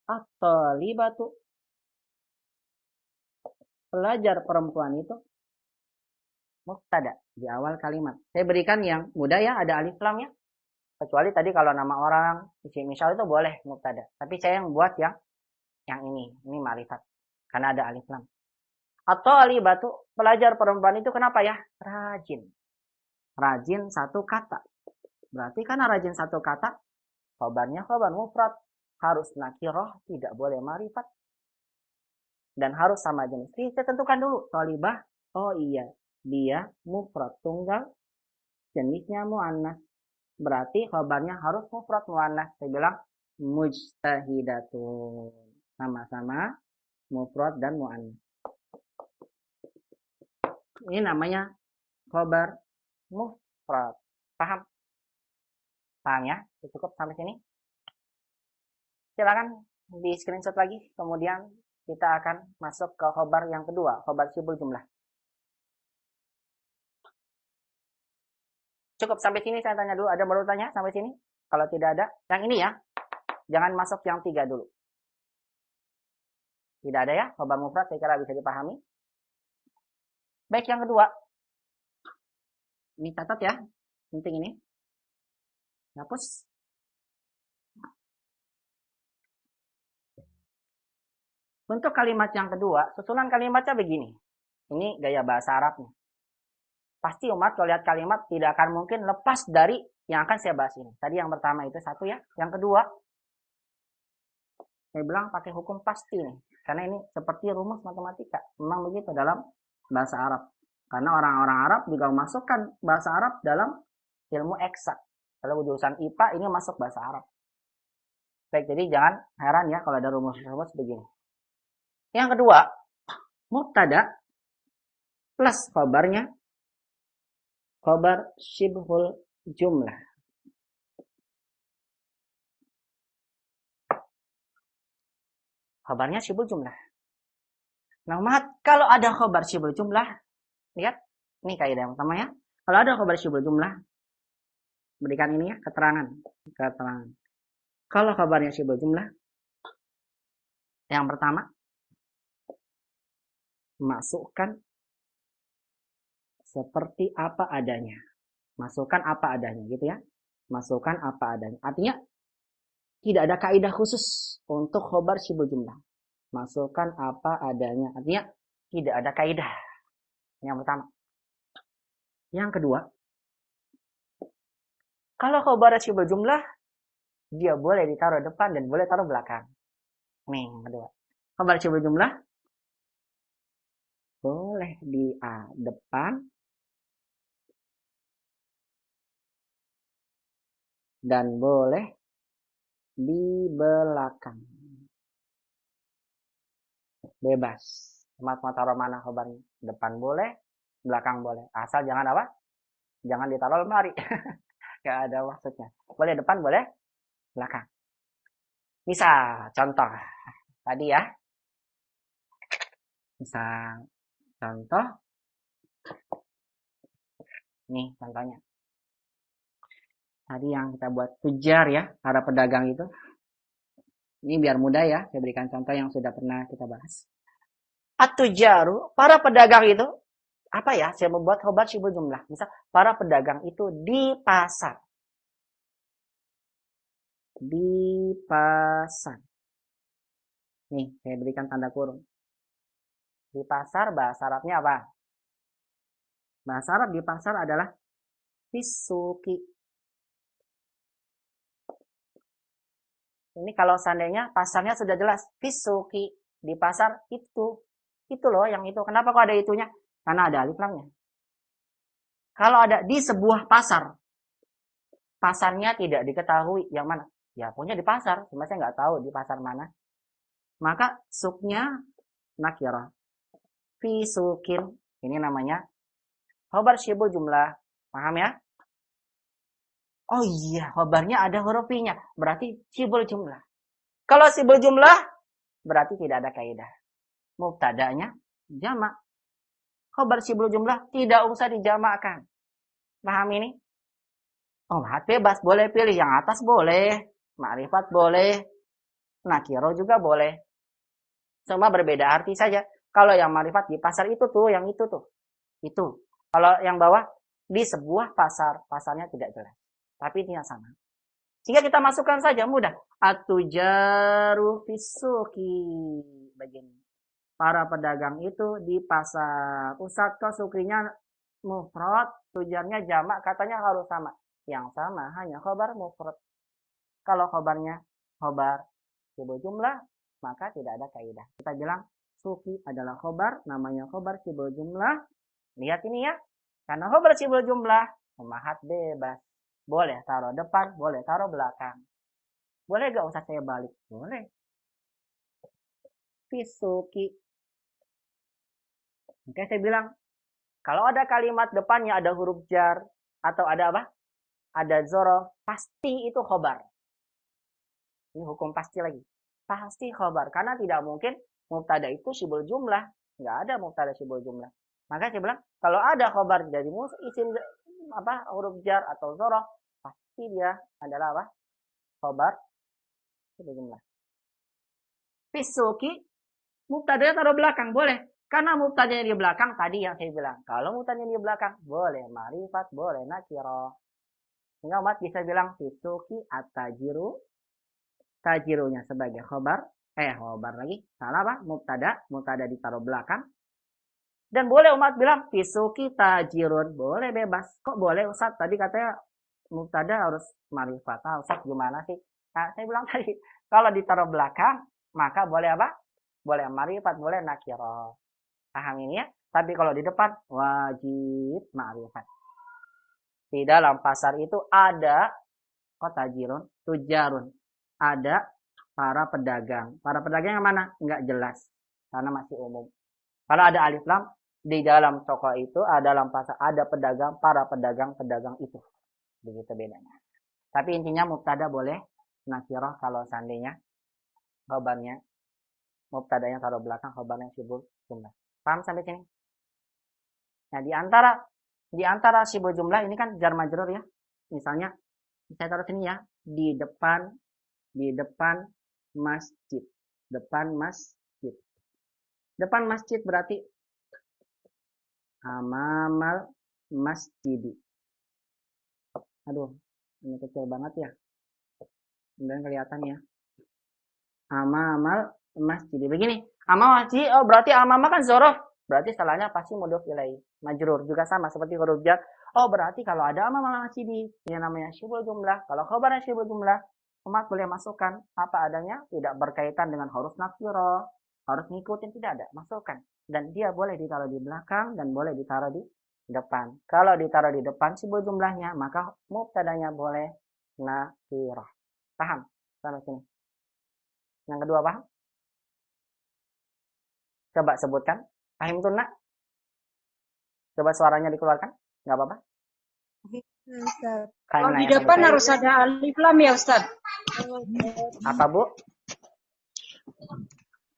Speaker 1: At-talibatu. Pelajar perempuan itu mubtada di awal kalimat. Saya berikan yang mudah ya, ada alif lam ya. Kecuali tadi kalau nama orang, isim misal itu boleh mubtada. Tapi saya yang buat yang ini ma'rifat. Karena ada alif lam. At-talibatu, pelajar perempuan itu kenapa ya? Rajin. Rajin satu kata. Berarti karena rajin satu kata, khabarnya khabar mufrad. Harus nakirah, tidak boleh ma'rifat. Dan harus sama jenis. Kita tentukan dulu. Talibah, oh iya. Dia mufrad tunggal. Jenisnya mu'annas. Berarti khabarnya harus mufrad mu'annas. Saya bilang mujtahidatun. Sama-sama mufrad dan mu'annas. Ini namanya khabar mufrad. Paham? Paham ya? Cukup sampai sini? Silakan di screenshot lagi. Kemudian kita akan masuk ke khabar yang kedua. Khabar syibul jumlah. Cukup sampai sini saya tanya dulu. Ada baru tanya sampai sini? Kalau tidak ada, yang ini ya. Jangan masuk yang 3 dulu. Tidak ada ya. Khabar mufrad saya kira bisa dipahami. Baik, yang kedua. Ini catat ya. Penting ini. Hapus. Untuk kalimat yang kedua, susunan kalimatnya begini. Ini gaya bahasa Arabnya. Pasti umat kalau lihat kalimat tidak akan mungkin lepas dari yang akan saya bahas ini. Tadi yang pertama itu satu ya. Yang kedua, saya bilang pakai hukum pasti nih. Karena ini seperti rumus matematika. Memang begitu dalam bahasa Arab. Karena orang-orang Arab juga memasukkan bahasa Arab dalam ilmu eksak. Kalau jurusan IPA ini masuk bahasa Arab. Baik, jadi jangan heran ya kalau ada rumus-rumus begini. Yang kedua, mubtada plus khabarnya khabar syibhul jumlah. Khabarnya syibhul jumlah. Nah, kalau ada khabar syibhul jumlah, lihat, ini kaidah yang pertama ya. Kalau ada khabar syibhul jumlah, berikan ini ya, keterangan. Kalau khabarnya syibhul jumlah, yang pertama, masukkan seperti apa adanya. Masukkan apa adanya gitu ya. Masukkan apa adanya. Artinya tidak ada kaidah khusus untuk khabar syibhul jumlah. Masukkan apa adanya. Artinya tidak ada kaidah. Yang pertama. Yang kedua, kalau khabar syibhul jumlah dia boleh ditaruh depan dan boleh taruh belakang. Nih, yang kedua. Khabar syibhul jumlah boleh di depan dan boleh di belakang. Bebas. Mau taruh mana khabarnya? Depan boleh, belakang boleh. Asal jangan apa? Jangan ditaruh lemari. Gak ada maksudnya. Boleh depan, boleh belakang. Misal, contoh. Tadi ya. Misal, contoh. Nih contohnya. Tadi yang kita buat tujar ya, para pedagang itu. Ini biar mudah ya, saya berikan contoh yang sudah pernah kita bahas. At-tujaru, para pedagang itu, apa ya, saya membuat khabar syibhul jumlah. Misal, para pedagang itu di pasar. Di pasar. Nih, saya berikan tanda kurung. Di pasar, bahasa Arabnya apa? Bahasa Arab di pasar adalah fisuki. Ini kalau seandainya pasarnya sudah jelas. Fisuki. Di pasar itu. Itu loh yang itu. Kenapa kok ada itunya? Karena ada alif lamnya. Kalau ada di sebuah pasar. Pasarnya tidak diketahui. Yang mana? Ya punya di pasar. Cuma saya nggak tahu di pasar mana. Maka suknya nakirah. fi sukin. Ini namanya khobar syibul jumlah. Paham ya? Oh iya, khobarnya ada huruf I-nya. Berarti syibul jumlah. Kalau syibul jumlah, berarti tidak ada kaidah. Mubtada'nya jamak. Khobar syibul jumlah tidak usah dijamakkan. Paham ini? Oh, bebas, boleh pilih. Yang atas boleh. Ma'rifat boleh. Nakiro juga boleh. Cuma berbeda arti saja. Kalau yang ma'rifat di pasar itu tuh, yang itu tuh. Itu. Kalau yang bawah, di sebuah pasar. Pasarnya tidak jelas. Tapi ini yang sama. Sehingga kita masukkan saja, mudah. At-tujaru fisuki. Begini. Para pedagang itu di pasar. Ustadz kok sukrinya mufrad, tujarnya jamak, katanya harus sama. Yang sama hanya khobar mufrad. Kalau khobarnya khobar syibul jumlah, maka tidak ada kaidah. Kita bilang suki adalah khobar, namanya khobar syibul jumlah. Lihat ini ya. Karena khobar syibul jumlah, pemahat bebas. Boleh taruh depan, boleh taruh belakang. Boleh gak usah saya balik? Boleh. Fisuki. Oke, saya bilang, kalau ada kalimat depannya ada huruf jar, atau ada apa? Ada zorof, pasti itu khobar. Ini hukum pasti lagi. Pasti khobar. Karena tidak mungkin mubtada itu syibul jumlah. Nggak ada mubtada syibul jumlah. Maka saya bilang, kalau ada khobar dari isim huruf jar atau zorof, pasti dia adalah apa? Khobar syibul jumlah. Fisuki, mubtadanya taruh belakang, boleh. Karena mubtadanya di belakang, tadi yang saya bilang. Kalau mubtadanya di belakang, boleh ma'rifat, boleh nakiro. Sehingga umat bisa bilang, fisuki at-tajiru. Tajirunya sebagai khobar. Khobar lagi. Salah apa? Mubtada ditaruh belakang. Dan boleh umat bilang, fisuki tajirun. Boleh bebas. Kok boleh Ustaz? Tadi katanya mubtada harus ma'rifat. Ustaz gimana sih? Nah, saya bilang tadi, kalau ditaruh belakang, maka boleh apa? Boleh ma'rifat, boleh nakiro. Paham ini ya? Tapi kalau di depan, wajib ma'rifat. Di dalam pasar itu ada tajirun, tujarun. Ada para pedagang. Para pedagang yang mana? Enggak jelas. Karena masih umum. Kalau ada alif lam, di dalam toko itu, dalam pasar, ada pedagang, para pedagang itu. Begitu bedanya. Tapi intinya mubtada boleh nakirah kalau seandainya khobarnya mubtadanya taruh belakang, khobarnya syibul jumlah. Paham sampai sini? Nah, di antara syibul jumlah ini kan jar majrur ya. Misalnya, saya taruh sini ya, di depan masjid. Depan masjid. Depan masjid berarti amamal masjidi. Aduh, ini kecil banget ya. Kemudian kelihatan ya. Amamal masjidi. Begini, amal masjid, berarti amama kan zorof. Berarti setelahnya pasti mudhof ilaih. Majrur juga sama seperti huruf jar. Berarti kalau ada amamal masjidi, ini namanya syibul jumlah. Kalau khobarnya syibul jumlah, umat boleh masukkan apa adanya, tidak berkaitan dengan huruf nakiro, harus ngikutin, tidak ada, masukkan. Dan dia boleh ditaruh di belakang dan boleh ditaruh di depan. Kalau ditaruh di depan syibul jumlahnya, maka mubtadanya boleh nakiro. Paham? Sampai sini. Yang kedua paham? Coba sebutkan. Paham tuh nak? Coba suaranya dikeluarkan. Nggak apa-apa?
Speaker 5: Kalau di depan harus ada alif lam ya Ustaz.
Speaker 1: Apa Bu?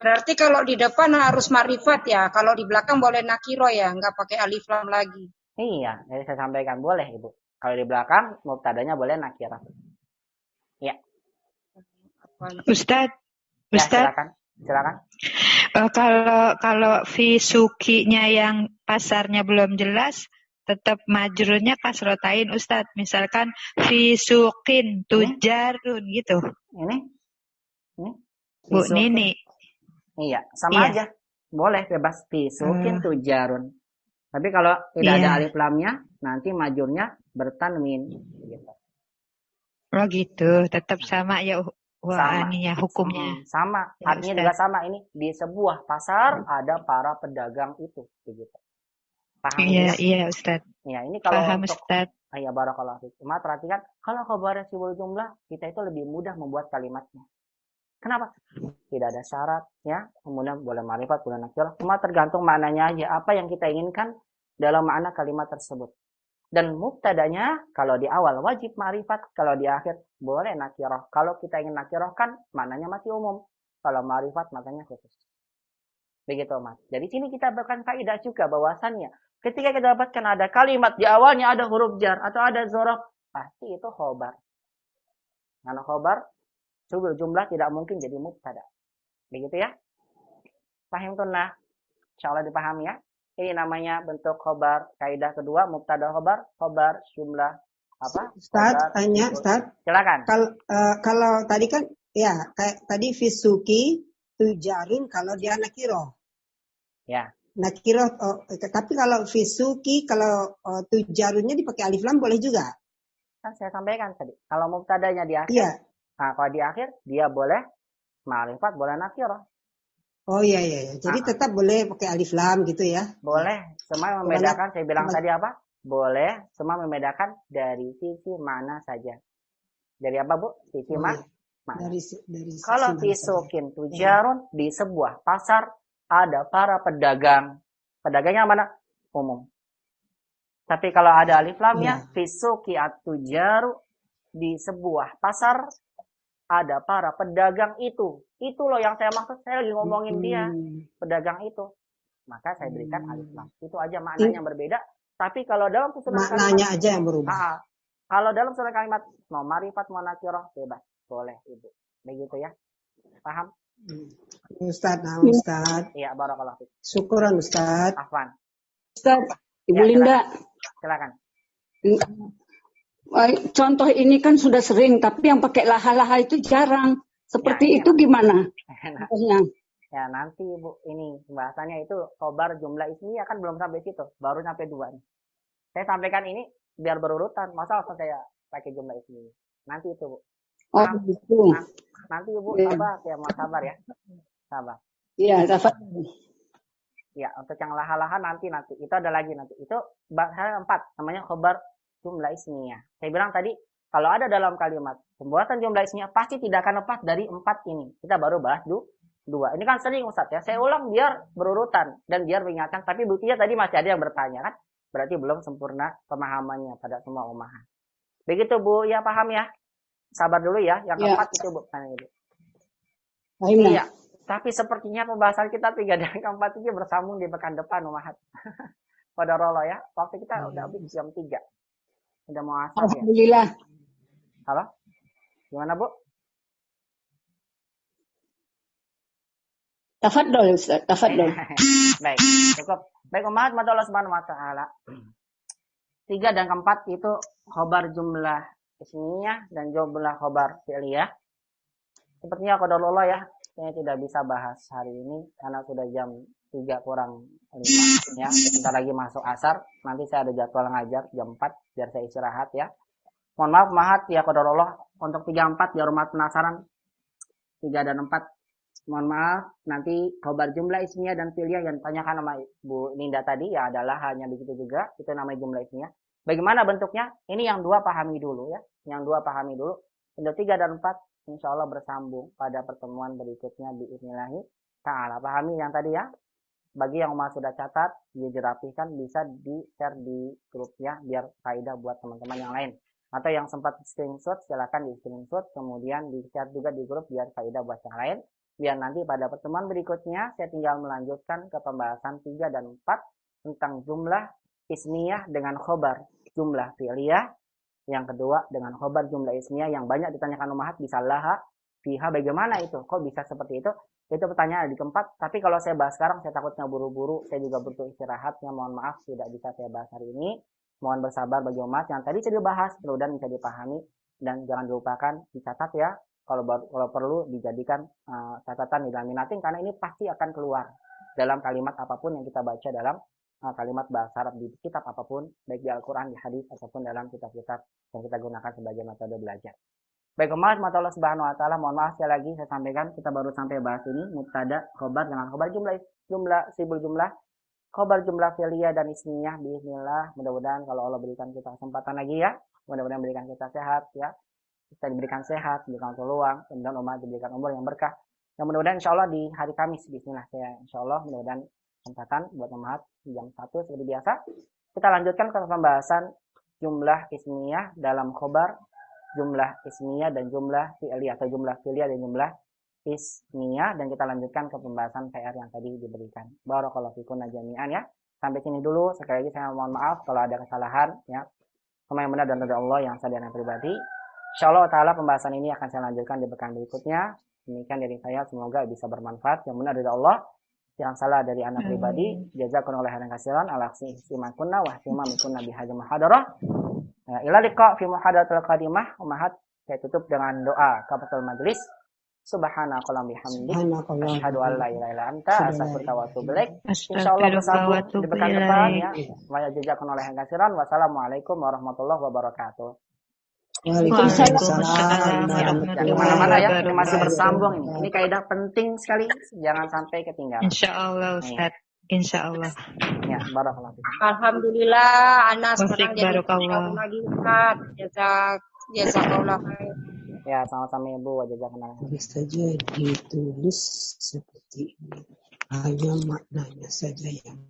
Speaker 5: Berarti kalau di depan harus ma'rifat ya. Kalau di belakang boleh nakiro ya. Nggak pakai alif lam lagi.
Speaker 1: Iya, jadi saya sampaikan boleh Ibu. Kalau di belakang mubtadanya boleh nakirah. Ya.
Speaker 3: Ustadz.
Speaker 1: Ya, silakan.
Speaker 3: Kalau fisukinya yang pasarnya belum jelas, tetap majrurnya kasrotain Ustadz. Misalkan fisukin tujarun gitu.
Speaker 1: Ini?
Speaker 3: Bu Nini.
Speaker 1: Iya, sama aja. Boleh bebas fisukin tujarun. Tapi kalau tidak ada alif lamnya, nanti majurnya bertanwin. Gitu.
Speaker 3: Oh gitu, tetap sama ya. Wah, ininya hukumnya.
Speaker 1: Sama,
Speaker 3: ya,
Speaker 1: artinya juga sama. Ini di sebuah pasar ada para pedagang itu, begitu. Paham?
Speaker 3: Iya, Ustaz.
Speaker 1: Ya, ini kalau
Speaker 3: paham, Ustaz.
Speaker 1: Ya, barakallahu fiik. Cuma perhatikan, kalau khobar syibul jumlah, kita itu lebih mudah membuat kalimatnya. Kenapa? Tidak ada syarat, ya. Kemudian boleh ma'rifat, boleh nakirah. Cuma tergantung maknanya aja. Apa yang kita inginkan dalam makna kalimat tersebut. Dan mubtadanya, kalau di awal wajib ma'rifat, kalau di akhir boleh nakirah. Kalau kita ingin nakirah kan maknanya masih umum. Kalau ma'rifat maknanya khusus. Begitu, Mas. Jadi sini kita dapatkan kaidah juga bahwasannya ketika kita dapatkan ada kalimat di awalnya ada huruf jar atau ada zorof, pasti itu khobar. Karena khobar subul jumlah tidak mungkin jadi mubtada. Begitu ya? Paham tunnah? Insyaallah dipahami ya. Ini namanya bentuk khobar. Kaidah kedua mubtada khobar jumlah apa?
Speaker 9: Ustaz,
Speaker 1: Khobar,
Speaker 9: tanya
Speaker 1: subul.
Speaker 9: Ustaz.
Speaker 1: Silakan.
Speaker 9: Kalau tadi kan ya kayak tadi fisuki tujarun kalau dia nakiroh.
Speaker 1: Ya.
Speaker 9: Nakiroh, tapi kalau fisuki kalau tujarunnya dipakai alif lam boleh juga.
Speaker 1: Kan saya sampaikan tadi. Kalau mubtadanya di akhir,
Speaker 9: Iya.
Speaker 1: nah kalau di akhir dia boleh ma'rifat, boleh nakirah.
Speaker 9: Oh iya. Jadi tetap boleh pakai alif lam gitu ya.
Speaker 1: Boleh. Semua membedakan, saya bilang tadi apa? Boleh. Semua membedakan dari sisi mana saja. Dari apa, Bu? Sisi mana?
Speaker 9: Dari sisi
Speaker 1: Kalau
Speaker 9: mana
Speaker 1: fisukin tujarun di sebuah pasar ada para pedagang. Pedagangnya mana? Umum. Tapi kalau ada alif lamnya, fisuki at-tujaru di sebuah pasar ada para pedagang itu. Itu loh yang saya maksud. Saya lagi ngomongin dia, pedagang itu. Maka saya berikan alif lam. Itu aja maknanya yang berbeda. Tapi kalau dalam susunan
Speaker 9: maknanya
Speaker 1: kalimat,
Speaker 9: aja yang berubah.
Speaker 1: kalau dalam susunan kalimat mau ma'rifat mau nakirah bebas, boleh Ibu. Begitu ya. Paham?
Speaker 9: Ustaz.
Speaker 1: Iya, barakallahu fiik.
Speaker 9: Syukuran Ustaz.
Speaker 1: Afwan.
Speaker 5: Ustaz, Ibu
Speaker 1: Ya,
Speaker 5: Linda.
Speaker 1: Silakan.
Speaker 5: Contoh ini kan sudah sering, tapi yang pakai laha-laha itu jarang. Seperti itu gimana?
Speaker 1: Ya, nanti Bu, ini pembahasannya itu khobar jumlah ismiyah kan belum sampai situ, baru sampai 2 nih. Saya sampaikan ini biar berurutan, masa langsung saya pakai jumlah ismiyah. Nanti itu, Bu.
Speaker 5: Oh, gitu.
Speaker 1: Nanti Bu, saya mau sabar ya. Sabar.
Speaker 5: Iya, sabar.
Speaker 1: Ya, untuk yang laha-laha nanti. Itu ada lagi nanti. Itu bahasa 4, namanya khobar jumlah ismiyah. Saya bilang tadi, kalau ada dalam kalimat pembuatan jumlah ismiyah pasti tidak akan lepas dari 4 ini. Kita baru bahas 2. Ini kan sering Ustaz ya. Saya ulang biar berurutan dan biar mengingatkan. Tapi buktinya tadi masih ada yang bertanya kan. Berarti belum sempurna pemahamannya pada semua umahan. Begitu Bu, ya paham ya? Sabar dulu ya. Yang keempat itu Bu. Iya. Tapi sepertinya pembahasan kita 3 dan keempat ini bersambung di pekan depan umahat. Pada rolo ya. Waktu kita udah habis jam 3. Udah mau asal ya.
Speaker 5: Alhamdulillah.
Speaker 1: Halo? Gimana Bu?
Speaker 5: Tafadhol Ustaz, tafadhol.
Speaker 1: Baik, cukup. Baik umat Allah Subhanahu wa taala. 3 dan keempat itu khobar jumlah ismiyah dan jumlah khobar fi'liyah. Sepertinya qadarullah ya, saya tidak bisa bahas hari ini karena sudah jam 3 kurang 5 ya. Sebentar lagi masuk asar, nanti saya ada jadwal ngajar jam 4 biar saya istirahat ya. Mohon maaf mahat ya qadarullah untuk 3 4 biar umat penasaran. 3 dan 4 mohon maaf, nanti khobar jumlah ismiyah dan fi'liyah yang ditanyakan sama Bu Linda tadi ya adalah hanya begitu juga, itu namanya jumlah ismiyah. Bagaimana bentuknya? Ini yang 2 pahami dulu ya. Yang 2 pahami dulu. Untuk 3 dan 4 insya Allah bersambung pada pertemuan berikutnya biidznillahi ta'ala. Pahami yang tadi ya. Bagi yang sudah catat, dirapihkan bisa di-share di grupnya biar faedah buat teman-teman yang lain. Atau yang sempat screenshot silakan di screenshot kemudian di-share juga di grup biar faedah buat yang lain. Biar nanti pada pertemuan berikutnya saya tinggal melanjutkan ke pembahasan 3 dan 4 tentang jumlah ismiyah dengan khobar jumlah fi'liyah. Yang kedua dengan khobar jumlah ismiyah yang banyak ditanyakan umahat bisa laha, fiha, bagaimana itu? Kok bisa seperti itu? Itu pertanyaan di keempat. Tapi kalau saya bahas sekarang saya takutnya buru-buru, saya juga butuh istirahatnya. Mohon maaf tidak bisa saya bahas hari ini. Mohon bersabar bagi umat yang tadi sudah dibahas, mudah-mudahan bisa dipahami dan jangan dilupakan dicatat ya. Kalau perlu dijadikan catatan di dalam minating karena ini pasti akan keluar dalam kalimat apapun yang kita baca dalam kalimat bahasa Arab di kitab apapun, baik di Al-Quran, di hadis ataupun dalam kitab-kitab yang kita gunakan sebagai metode belajar. Baik umat Allah Subhanahu wa taala, mohon maaf sekali lagi saya sampaikan kita baru sampai bahas ini mubtada khobar dengan khobar sibul jumlah khobar jumlah fi'liyah dan ismiyah bismillah. Mudah-mudahan kalau Allah berikan kita kesempatan lagi ya, mudah-mudahan berikan kita sehat ya. kita diberikan sehat, diberikan peluang, dan umat diberikan umur yang berkah. Yang mudah-mudahan insya Allah di hari Kamis, bismillah saya insya Allah mudah-mudahan kesempatan buat umat jam 1 seperti biasa. Kita lanjutkan ke pembahasan jumlah ismiyah dalam khobar, jumlah ismiyah dan jumlah fi'liyah atau jumlah fi'liyah dan jumlah ismiyah, dan kita lanjutkan ke pembahasan PR yang tadi diberikan. Barakallahu fikum jami'an ya. Sampai sini dulu. Sekali lagi saya mohon maaf kalau ada kesalahan ya. Semua yang benar dan dari Allah, yang saya dan pribadi. Insyaallah taala pembahasan ini akan saya lanjutkan di pekan berikutnya. Demikian dari saya, semoga bisa bermanfaat. Yang benar dari Allah, yang salah dari anak pribadi. Jazakumullahu khairan katsiran ala ihsani kunna wa ihtimami kunna bihadza muhadarah. Ila liqa fi muhadaratil qadimah. Umahat saya tutup dengan doa kafatul majlis. Subhanakallahumma bihamdik asyhadu an la ilaha illa anta astaghfiruka wa atubu ilaik. Insyaallah bersama di pekan depan ya. Wa jazakumullahu khairan katsiran. Wassalamualaikum warahmatullahi wabarakatuh.
Speaker 3: Waalaikumsalam.
Speaker 1: Mana-mana ya, ini masih bersambung ini. Ini kaidah penting sekali, jangan sampai ketinggalan.
Speaker 3: Insyaallah Ustaz. Insyaallah.
Speaker 1: Ya, barakallahu fiik.
Speaker 8: Alhamdulillah, Ana sekarang jadi
Speaker 3: Barakallah.
Speaker 8: lagi Ustaz. Jazakallah khair.
Speaker 1: Ya, sama-sama Ibu, wa jazakumullah.
Speaker 9: Bisa saja ditulis seperti ini. Hanya maknanya saja yang